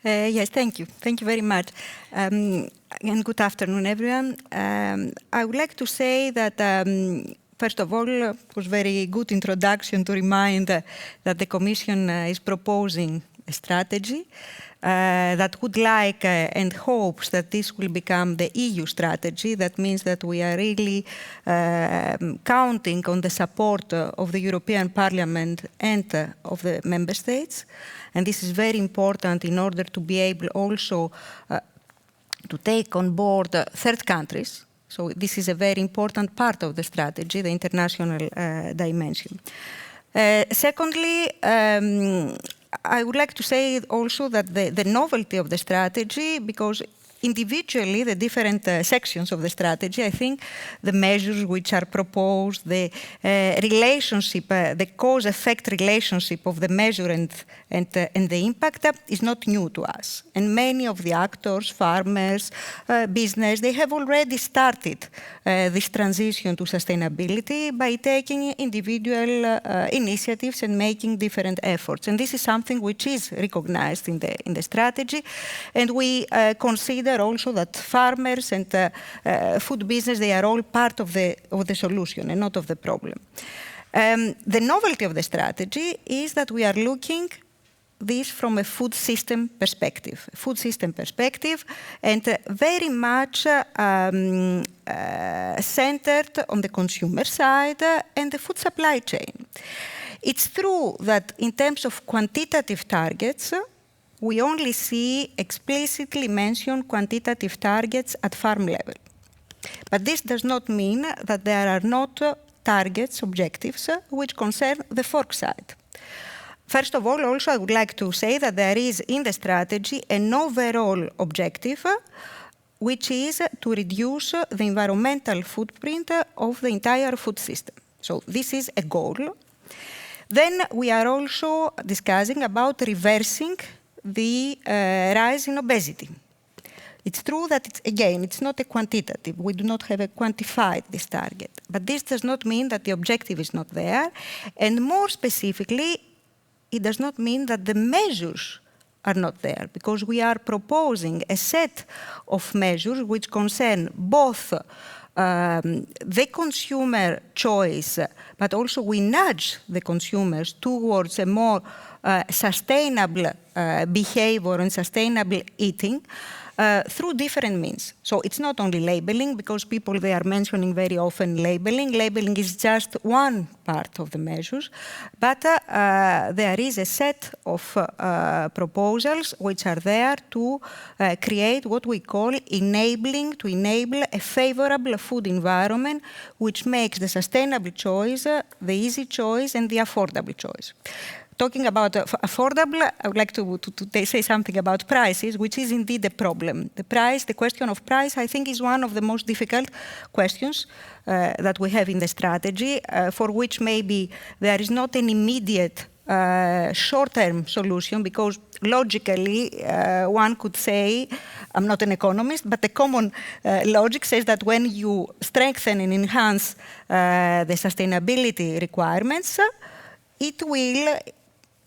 Yes, thank you. Thank you very much. And good afternoon, everyone. I would like to say that first of all, it was a very good introduction to remind that the Commission is proposing a strategy that would like and hopes that this will become the EU strategy. That means that we are really counting on the support of the European Parliament and of the Member States. And this is very important in order to be able also to take on board third countries. So this is a very important part of the strategy, the international dimension. Secondly, I would like to say also that the novelty of the strategy, because individually the different sections of the strategy, I think the measures which are proposed, the relationship, the cause-effect relationship of the measure and the impact is not new to us. And many of the actors, farmers, business, they have already started this transition to sustainability by taking individual initiatives and making different efforts. And this is something which is recognized in the strategy. And we consider also that farmers and food business, they are all part of the solution and not of the problem. The novelty of the strategy is that we are looking this from a food system perspective. And very much centered on the consumer side and the food supply chain. It's true that in terms of quantitative targets, we only see explicitly mentioned quantitative targets at farm level. But this does not mean that there are not targets, objectives, which concern the fork side. First of all, also, I would like to say that there is in the strategy an overall objective, which is to reduce the environmental footprint of the entire food system. So this is a goal. Then we are also discussing about reversing the rise in obesity. It's true that, it's not a quantitative. We do not have quantified this target. But this does not mean that the objective is not there. And more specifically, it does not mean that the measures are not there, because we are proposing a set of measures which concern both the consumer choice, but also we nudge the consumers towards a more sustainable behavior and sustainable eating through different means. So it's not only labeling, because people, they are mentioning very often labeling. Labeling is just one part of the measures, but there is a set of proposals which are there to create what we call enable a favorable food environment, which makes the sustainable choice, the easy choice, and the affordable choice. Talking about affordable, I would like to say something about prices, which is indeed a problem. The question of price, I think, is one of the most difficult questions that we have in the strategy, for which maybe there is not an immediate short-term solution, because logically one could say, I'm not an economist, but the common logic says that when you strengthen and enhance the sustainability requirements, it will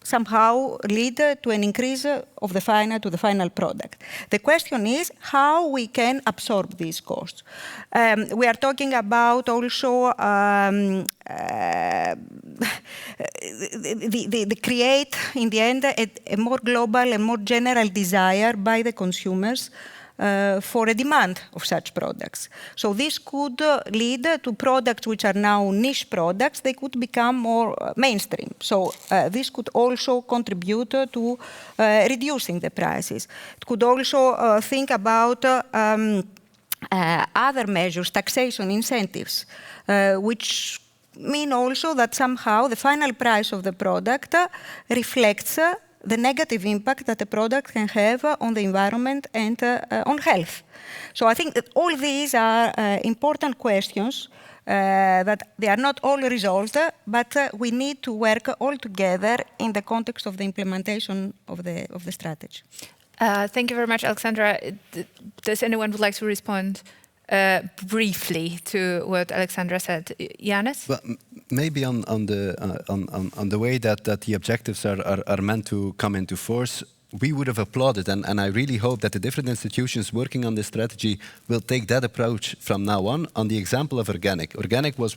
somehow lead to an increase of the final product. The question is how we can absorb these costs. We are talking about also the create, in the end, a more global and more general desire by the consumers for a demand of such products. So this could lead to products which are now niche products. They could become more mainstream. So this could also contribute to reducing the prices. It could also think about other measures, taxation incentives, which mean also that somehow the final price of the product reflects the negative impact that the product can have on the environment and on health. So I think that all these are important questions that they are not all resolved, but we need to work all together in the context of the implementation of the strategy. Thank you very much, Alexandra. Does anyone would like to respond briefly to what Alexandra said? Yanis? Well, maybe on the way that the objectives are meant to come into force, we would have applauded, and I really hope that the different institutions working on this strategy will take that approach from now on the example of organic. Organic was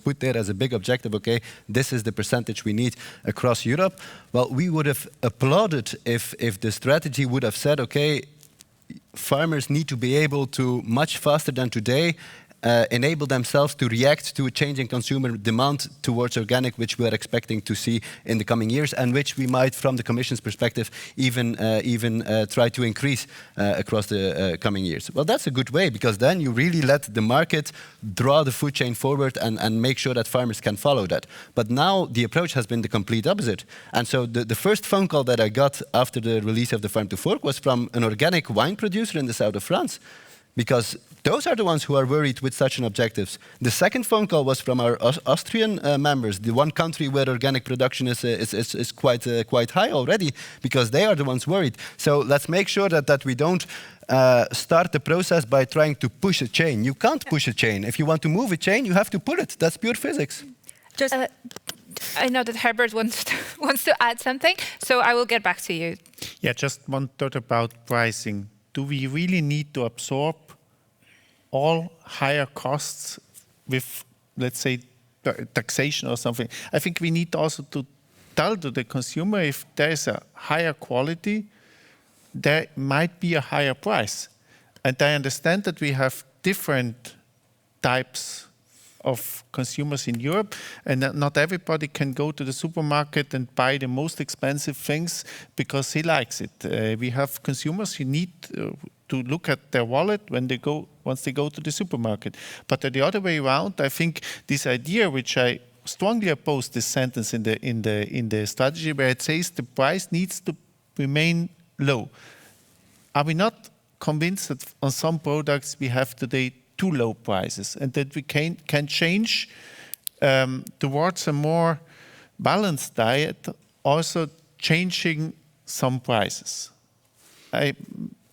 put there as a big objective, okay, this is the percentage we need across Europe. Well, we would have applauded if the strategy would have said, okay, farmers need to be able to, much faster than today, enable themselves to react to a changing consumer demand towards organic, which we are expecting to see in the coming years, and which we might, from the Commission's perspective, even try to increase across the coming years. Well, that's a good way, because then you really let the market draw the food chain forward and make sure that farmers can follow that. But now the approach has been the complete opposite. And so the first phone call that I got after the release of the Farm to Fork was from an organic wine producer in the south of France, because those are the ones who are worried with such an objectives. The second phone call was from our Austrian members, the one country where organic production is quite high already, because they are the ones worried. So let's make sure that we don't start the process by trying to push a chain. You can't push a chain. If you want to move a chain, you have to pull it. That's pure physics. Just, I know that Herbert wants to add something, so I will get back to you. Yeah, just one thought about pricing. Do we really need to absorb all higher costs with, let's say, taxation or something? I think we need also to tell to the consumer, if there is a higher quality, there might be a higher price. And I understand that we have different types of consumers in Europe, and not everybody can go to the supermarket and buy the most expensive things because he likes it. We have consumers who need to look at their wallet once they go to the supermarket. But the other way around, I think this idea, which I strongly oppose, this sentence in the strategy where it says the price needs to remain low. Are we not convinced that on some products we have today too low prices, and that we can change towards a more balanced diet, also changing some prices? I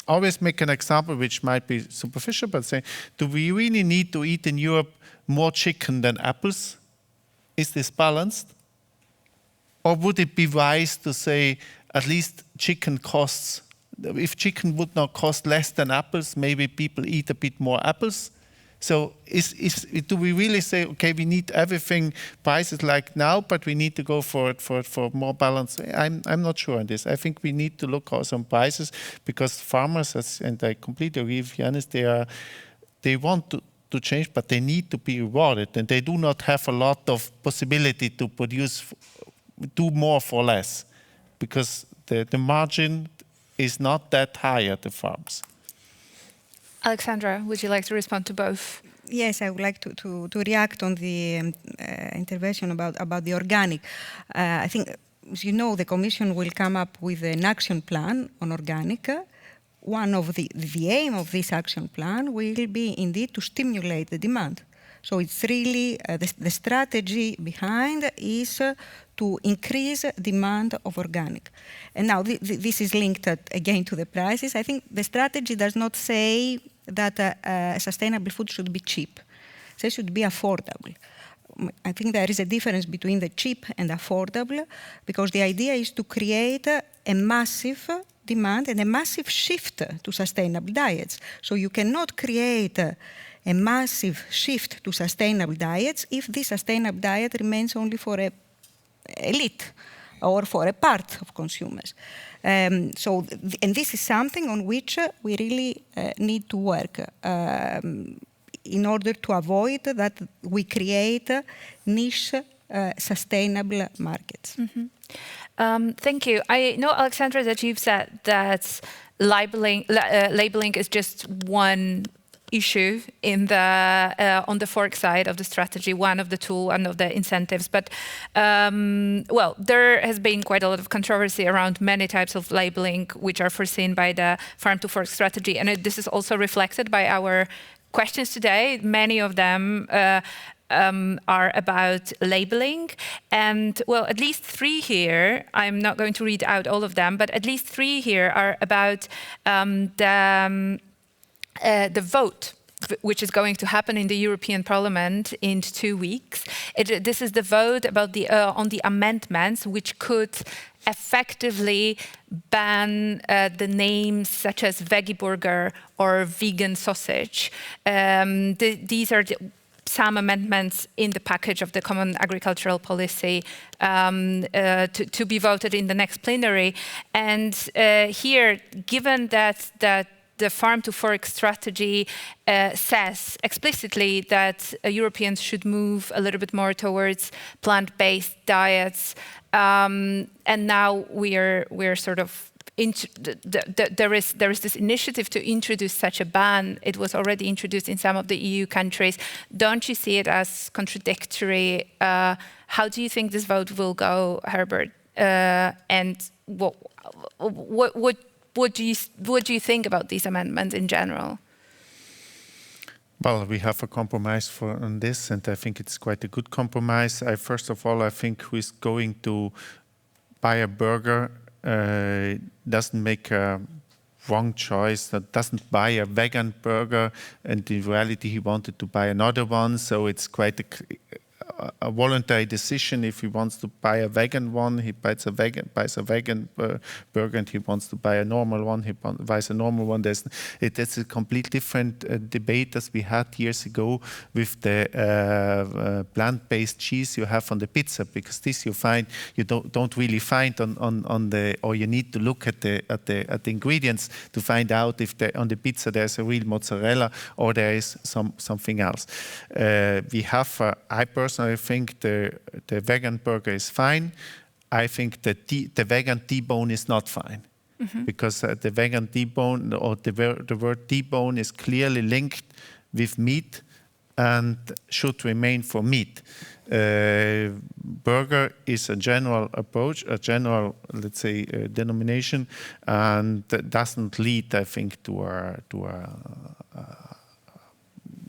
always make an example which might be superficial, but say, do we really need to eat in Europe more chicken than apples? Is this balanced? Or would it be wise to say at least chicken costs, if chicken would not cost less than apples, maybe people eat a bit more apples? So do we really say, okay, we need everything prices like now, but we need to go for more balance? I'm not sure on this. I think we need to look also on prices, because farmers, and I completely agree with Yanis, they want to change, but they need to be rewarded, and they do not have a lot of possibility to do more for less, because the margin is not that high at the farms. Alexandra, would you like to respond to both? Yes, I would like to react on the intervention about the organic. I think, as you know, the Commission will come up with an action plan on organic. One of the aim of this action plan will be indeed to stimulate the demand. So it's really the strategy behind is to increase demand of organic. And now this is linked again to the prices. I think the strategy does not say that sustainable food should be cheap. They should be affordable. I think there is a difference between the cheap and affordable, because the idea is to create a massive demand and a massive shift to sustainable diets. So you cannot create a massive shift to sustainable diets if this sustainable diet remains only for an elite or for a part of consumers. And this is something on which we really need to work in order to avoid that we create niche sustainable markets. Thank you. I know, Alexandra, that you've said that labeling is just one issue in the on the fork side of the strategy, one of the tool, one of the incentives. But well, there has been quite a lot of controversy around many types of labeling which are foreseen by the farm to fork strategy, and this is also reflected by our questions today. Many of them are about labeling, and well, at least 3 here, I'm not going to read out all of them, but at least 3 here are about the vote which is going to happen in the European Parliament in 2 weeks. This is the vote about on the amendments which could effectively ban the names such as veggie burger or vegan sausage. These are some amendments in the package of the Common Agricultural Policy to be voted in the next plenary. And here, given that the farm to fork strategy says explicitly that Europeans should move a little bit more towards plant-based diets, and now we're sort of there is this initiative to introduce such a ban. It was already introduced in some of the EU countries. Don't you see it as contradictory? How do you think this vote will go, Herbert? And what do you think about these amendments in general? Well, we have a compromise on this, and I think it's quite a good compromise. First of all, I think who is going to buy a burger doesn't make a wrong choice, that doesn't buy a vegan burger, and in reality he wanted to buy another one, so it's quite a voluntary decision. If he wants to buy a vegan one, he buys a vegan burger, and he wants to buy a normal one, he buys a normal one. It's a completely different debate as we had years ago with the plant-based cheese you have on the pizza, because this you don't really find on the, or you need to look at the ingredients to find out if on the pizza there's a real mozzarella or there is something else. We have I personally think the vegan burger is fine. I think that the vegan T-bone is not fine, because the vegan T-bone, or the word T-bone, is clearly linked with meat and should remain for meat. Burger is a general approach, a general, let's say, denomination, and doesn't lead, I think, to a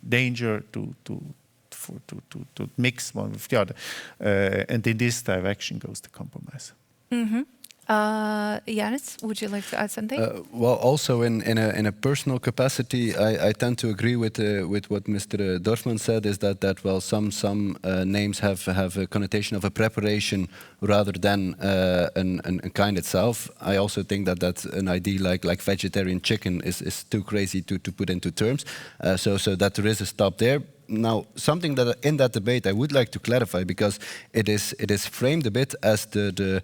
danger to mix one with the other. And in this direction goes the compromise. Yanis, would you like to add something? Well, also in a personal capacity, I tend to agree with what Mr. Dorfman said, is that well, some names have a connotation of a preparation rather than a kind itself. I also think that an idea like vegetarian chicken is too crazy to put into terms, so that there is a stop there. Now, something that in that debate I would like to clarify, because it is framed a bit as the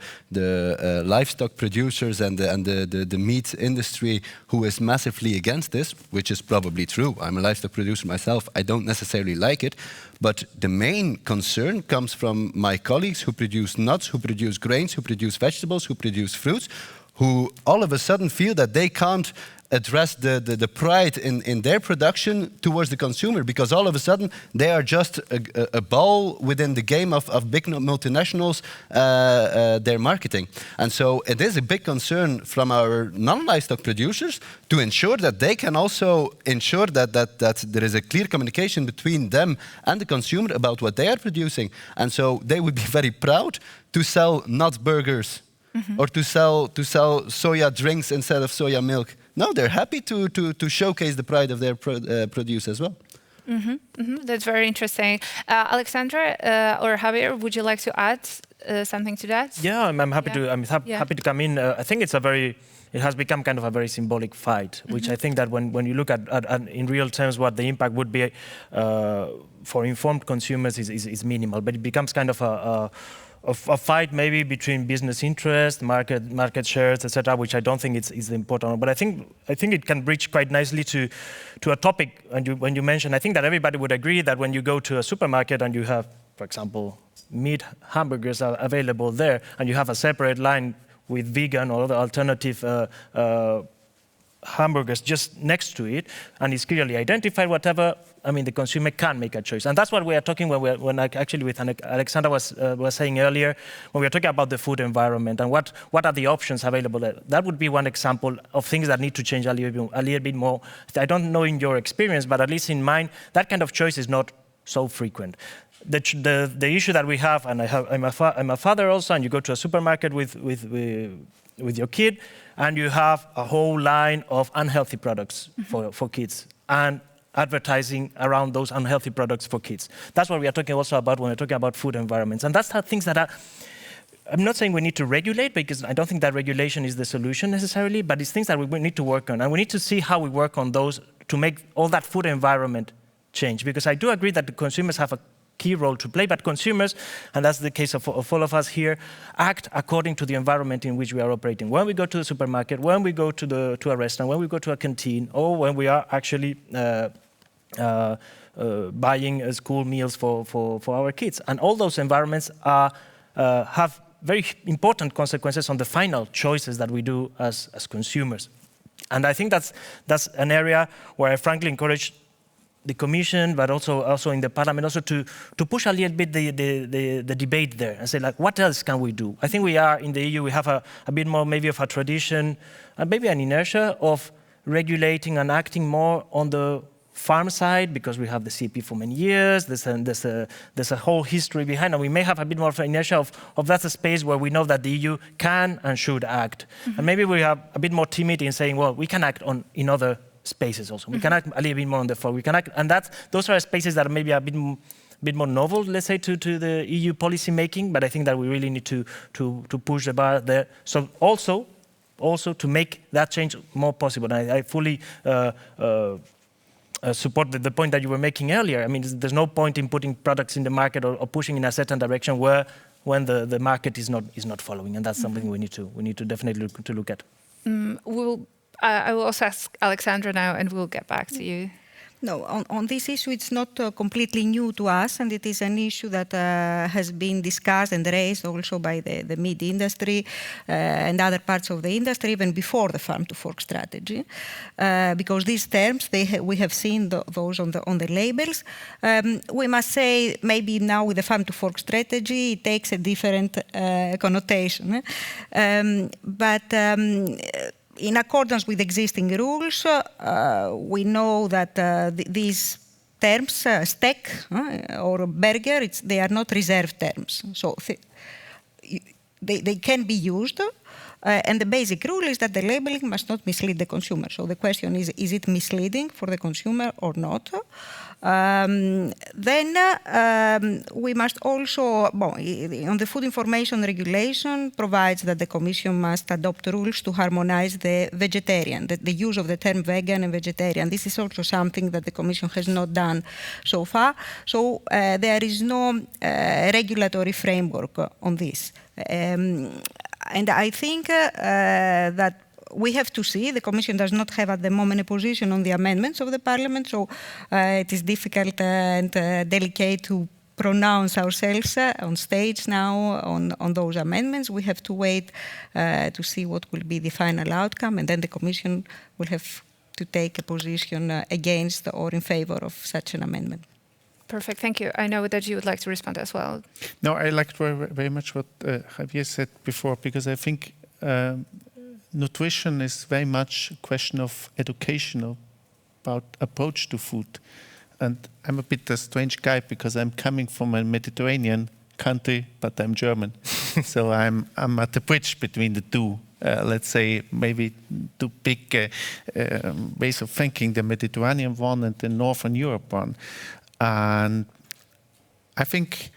livestock producers and the meat industry who is massively against this, which is probably true. I'm a livestock producer myself. I don't necessarily like it, but the main concern comes from my colleagues who produce nuts, who produce grains, who produce vegetables, who produce fruits, who all of a sudden feel that they can't address the pride in their production towards the consumer, because all of a sudden they are just a ball within the game of big multinationals, their marketing. And so it is a big concern from our non-livestock producers to ensure that they can also ensure that there is a clear communication between them and the consumer about what they are producing. And so they would be very proud to sell nut burgers, or to sell soya drinks instead of soya milk. No, they're happy to showcase the pride of their produce as well. That's very interesting. Alexandra or Javier, would you like to add something to that? Yeah, I'm happy to. Happy to come in. I think it has become kind of a very symbolic fight, which I think that when you look at in real terms what the impact would be for informed consumers is minimal, but it becomes kind of a fight maybe between business interests, market shares, etc., which I don't think is important. But I think it can bridge quite nicely to a topic. And when you mentioned, I think that everybody would agree that when you go to a supermarket and you have, for example, meat hamburgers are available there, and you have a separate line with vegan or other alternative hamburgers just next to it, and it's clearly identified, whatever, I mean, the consumer can make a choice. And that's what we are talking when actually with Alexandra was saying earlier, when we are talking about the food environment and what are the options available there. That would be one example of things that need to change a little bit more. I don't know in your experience, but at least in mine, that kind of choice is not so frequent. The issue that we have, and I'm a father also, and you go to a supermarket with your kid, and you have a whole line of unhealthy products for kids, and advertising around those unhealthy products for kids. That's what we are talking also about when we're talking about food environments. And that's how things that are, I'm not saying we need to regulate, because I don't think that regulation is the solution necessarily, but it's things that we need to work on. And we need to see how we work on those to make all that food environment change. Because I do agree that the consumers have a key role to play, but consumers, and that's the case of all of us here, act according to the environment in which we are operating. When we go to the supermarket, when we go to a restaurant, when we go to a canteen, or when we are actually buying school meals for our kids. And all those environments have very important consequences on the final choices that we do as consumers. And I think that's an area where I frankly encourage the Commission, but also in the Parliament, also to push a little bit the debate there and say, like, what else can we do? I think we are, in the EU, we have a bit more maybe of a tradition, and maybe an inertia of regulating and acting more on the farm side, because we have the CP for many years, there's a whole history behind, and we may have a bit more of an inertia of that's a space where we know that the EU can and should act. And maybe we are a bit more timid in saying, well, we can act in other spaces also. We can act a little bit more on the farm. We can act, and those are spaces that are maybe a bit more novel, let's say, to the EU policy making. But I think that we really need to push the bar there. So also to make that change more possible. And I fully support the point that you were making earlier. I mean, there's no point in putting products in the market or pushing in a certain direction when the market is not following, and that's something we need to definitely look at. I will also ask Alexandra now, and we'll get back to you. No, on this issue, it's not completely new to us, and it is an issue that has been discussed and raised also by the meat industry and other parts of the industry, even before the Farm to Fork strategy, because these terms, we have seen those on the labels. We must say, maybe now with the Farm to Fork strategy, it takes a different connotation. In accordance with existing rules, we know that these terms, steak or burger, they are not reserved terms. So they can be used. And the basic rule is that the labeling must not mislead the consumer. So the question is it misleading for the consumer or not? Then we must also, on the food information regulation, provides that the Commission must adopt rules to harmonize the vegetarian, the use of the term vegan and vegetarian. This is also something that the Commission has not done so far. So there is no regulatory framework on this. And I think that we have to see, the Commission does not have at the moment a position on the amendments of the Parliament, so it is difficult and delicate to pronounce ourselves on stage now on those amendments. We have to wait to see what will be the final outcome, and then the Commission will have to take a position against or in favor of such an amendment. Perfect, thank you. I know that you would like to respond as well. No, I liked very much what Javier said before, because I think nutrition is very much a question of education, about approach to food. And I'm a bit a strange guy because I'm coming from a Mediterranean country, but I'm German. So I'm at the bridge between the two. let's say, maybe two big ways of thinking, the Mediterranean one and the Northern Europe one. And I think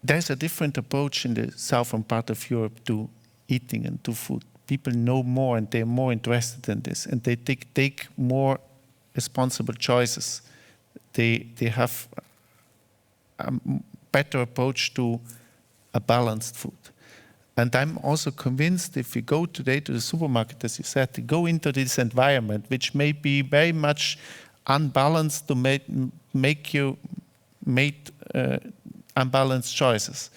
there's a different approach in the southern part of Europe to eating and to food. People know more and they're more interested in this, and they take more responsible choices. They have a better approach to a balanced food. And I'm also convinced if you go today to the supermarket, as you said, to go into this environment, which may be very much unbalanced to make you unbalanced choices.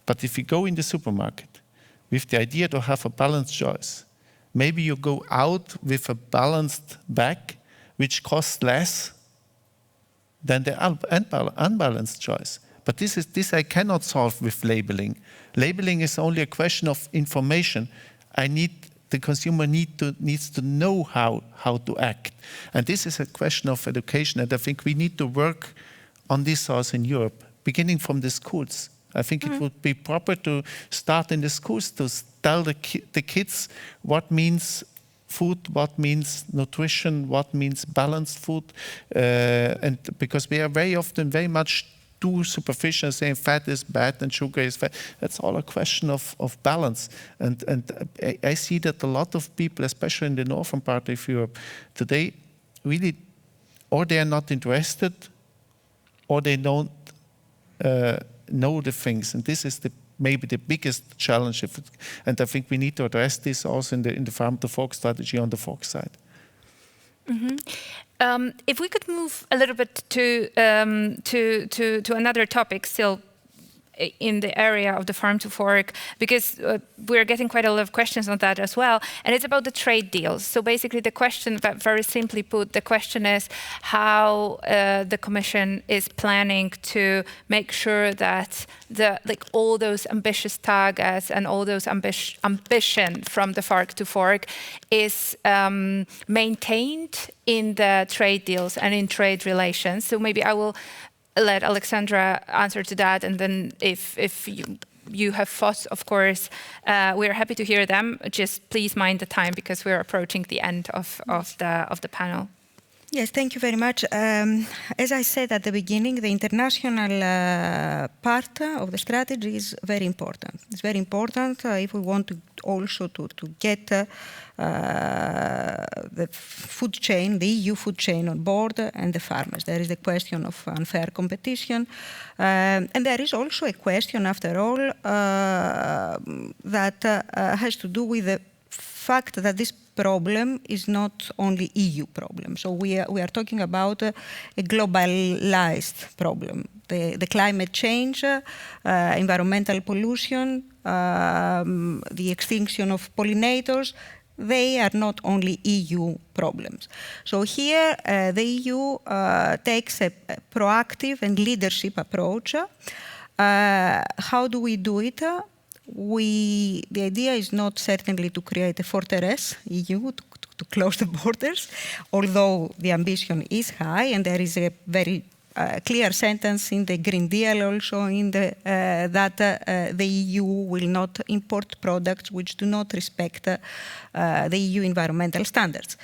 But if you go in the supermarket with the idea to have a balanced choice, maybe you go out with a balanced bag, which costs less than the unbalanced choice. But this I cannot solve with labeling. Labeling is only a question of information. The consumer needs to know how to act. And this is a question of education, and I think we need to work on this also in Europe, beginning from the schools. I think it would be proper to start in the schools to tell the kids what means food, what means nutrition, what means balanced food. And because we are very often very much too superficial, saying fat is bad and sugar is bad. That's all a question of balance. And I see that a lot of people, especially in the northern part of Europe today, really, or they are not interested, or they don't know the things. And this is maybe the biggest challenge. And I think we need to address this also in the farm to fork strategy on the fork side. Mm-hmm. If we could move a little bit to another topic, still in the area of the farm to fork, because we're getting quite a lot of questions on that as well, and it's about the trade deals. So basically the question, very simply put, the question is how the Commission is planning to make sure that all those ambitious targets and all those ambition from the farm to fork is maintained in the trade deals and in trade relations. So maybe I will let Alexandra answer to that, and then if you have thoughts, of course, we're happy to hear them. Just please mind the time because we're approaching the end of the panel. Yes, thank you very much. As I said at the beginning, the international part of the strategy is very important. It's very important if we want to also to get the food chain, the EU food chain on board, and the farmers. There is the question of unfair competition. And there is also a question, after all, that has to do with the fact that this problem is not only EU problem. So we are talking about a globalized problem. The climate change, environmental pollution, the extinction of pollinators, they are not only EU problems. So here the EU takes a proactive and leadership approach. How do we do it? The idea is not certainly to create a fortress EU to close the borders, although the ambition is high, and there is a very clear sentence in the Green Deal also in that the EU will not import products which do not respect the EU environmental standards.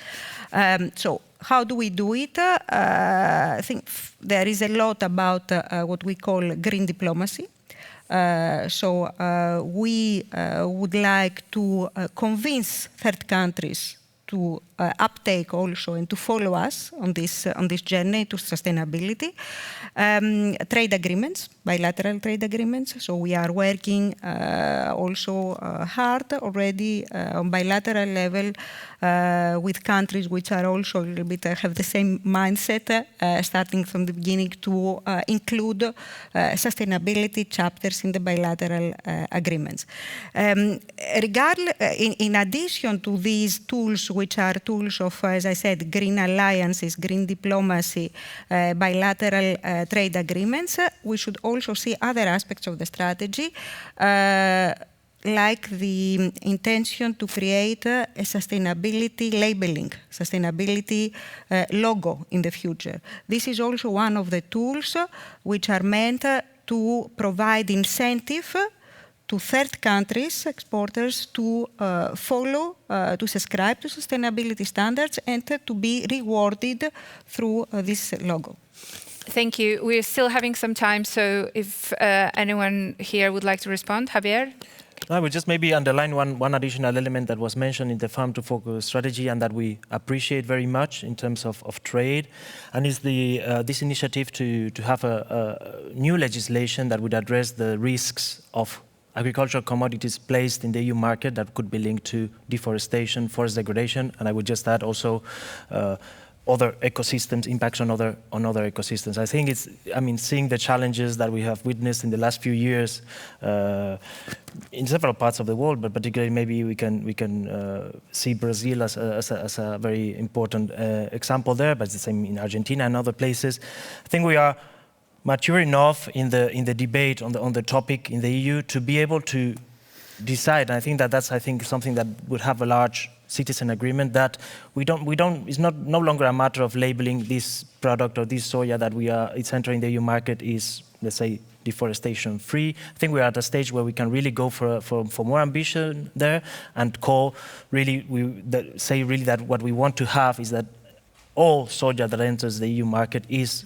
So how do we do it? I think there is a lot about what we call green diplomacy. So we would like to convince third countries to uptake also and to follow us on this journey to sustainability. Trade agreements, bilateral trade agreements. So we are working also hard already on bilateral level with countries which are also a little bit have the same mindset, starting from the beginning to include sustainability chapters in the bilateral agreements. In addition to these tools, which are tools of, as I said, green alliances, green diplomacy, bilateral trade agreements, we should also see other aspects of the strategy, like the intention to create a sustainability labeling, sustainability logo in the future. This is also one of the tools which are meant to provide incentive to third countries exporters to follow, to subscribe to sustainability standards and to be rewarded through this logo. Thank you. We're still having some time, so if anyone here would like to respond, Javier? I would just maybe underline one additional element that was mentioned in the Farm to Fork strategy and that we appreciate very much in terms of trade, and is this initiative to have a new legislation that would address the risks of agricultural commodities placed in the EU market that could be linked to deforestation, forest degradation, and I would just add also other ecosystems, impacts on other ecosystems. I think seeing the challenges that we have witnessed in the last few years in several parts of the world, but particularly maybe we can see Brazil as a very important example there, but it's the same in Argentina and other places. I think we are mature enough in the debate on the topic in the EU to be able to decide. And I think that's something that would have a large citizen agreement, that it's no longer a matter of labeling this product or this soya that it's entering the EU market is, let's say, deforestation free. I think we're at a stage where we can really go for more ambition there and say that what we want to have is that all soya that enters the EU market is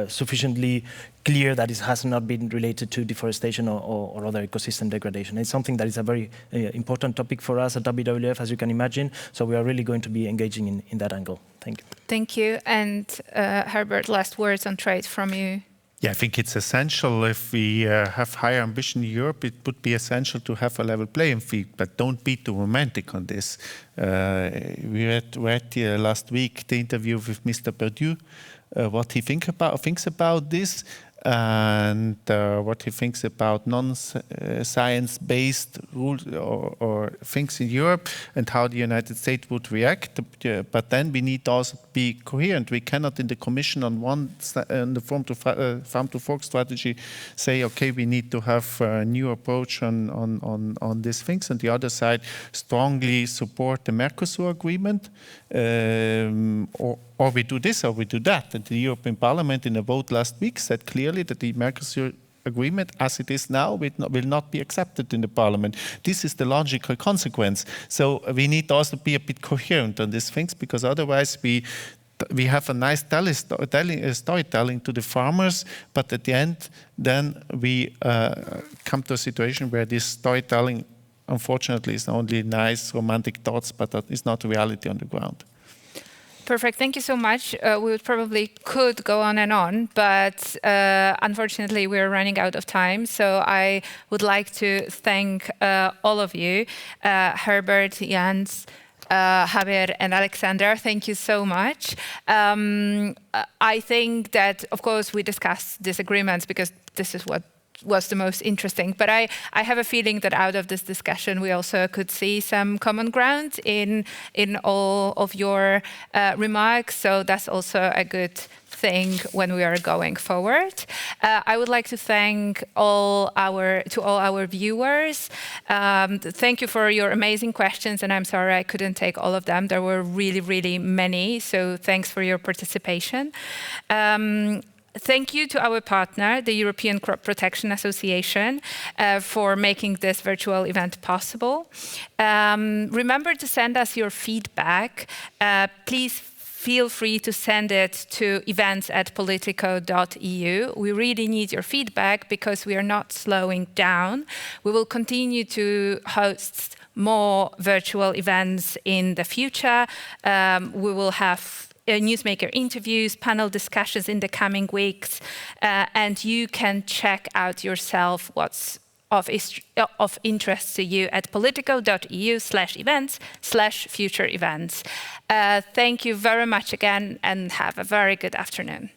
sufficiently clear that it has not been related to deforestation or other ecosystem degradation. It's something that is a very important topic for us at WWF, as you can imagine. So we are really going to be engaging in that angle. Thank you. Thank you. And Herbert, last words on trade from you. Yeah, I think it's essential if we have higher ambition in Europe, it would be essential to have a level playing field, but don't be too romantic on this. We read last week the interview with Mr. Perdue, what he thinks about this, and what he thinks about non-science-based rules or things in Europe, and how the United States would react. But then we need also to be coherent. We cannot, in the Commission, on the Farm to Fork strategy, say, okay, we need to have a new approach on these things, and the other side strongly support the Mercosur agreement, or we do this or we do that. And the European Parliament, in a vote last week, said clearly that the Mercosur agreement, as it is now, will not be accepted in the Parliament. This is the logical consequence. So we need also to be a bit coherent on these things, because otherwise we have a nice storytelling to the farmers, but at the end, then we come to a situation where this storytelling, unfortunately, is only nice romantic thoughts, but that is not reality on the ground. Perfect. Thank you so much. We could go on and on, but unfortunately we're running out of time. So I would like to thank all of you, Herbert, Jens, Javier and Alexander. Thank you so much. I think that, of course, we discussed disagreements because this is what was the most interesting. But I have a feeling that out of this discussion, we also could see some common ground in all of your remarks. So that's also a good thing when we are going forward. I would like to thank all our viewers. Thank you for your amazing questions, and I'm sorry I couldn't take all of them. There were really, really many. So thanks for your participation. Thank you to our partner, the European Crop Protection Association, for making this virtual event possible. Remember to send us your feedback. Please feel free to send it to events@politico.eu. We really need your feedback because we are not slowing down. We will continue to host more virtual events in the future. We will have newsmaker interviews, panel discussions in the coming weeks, and you can check out yourself what's of interest to you at politico.eu/events/future events. Thank you very much again, and have a very good afternoon.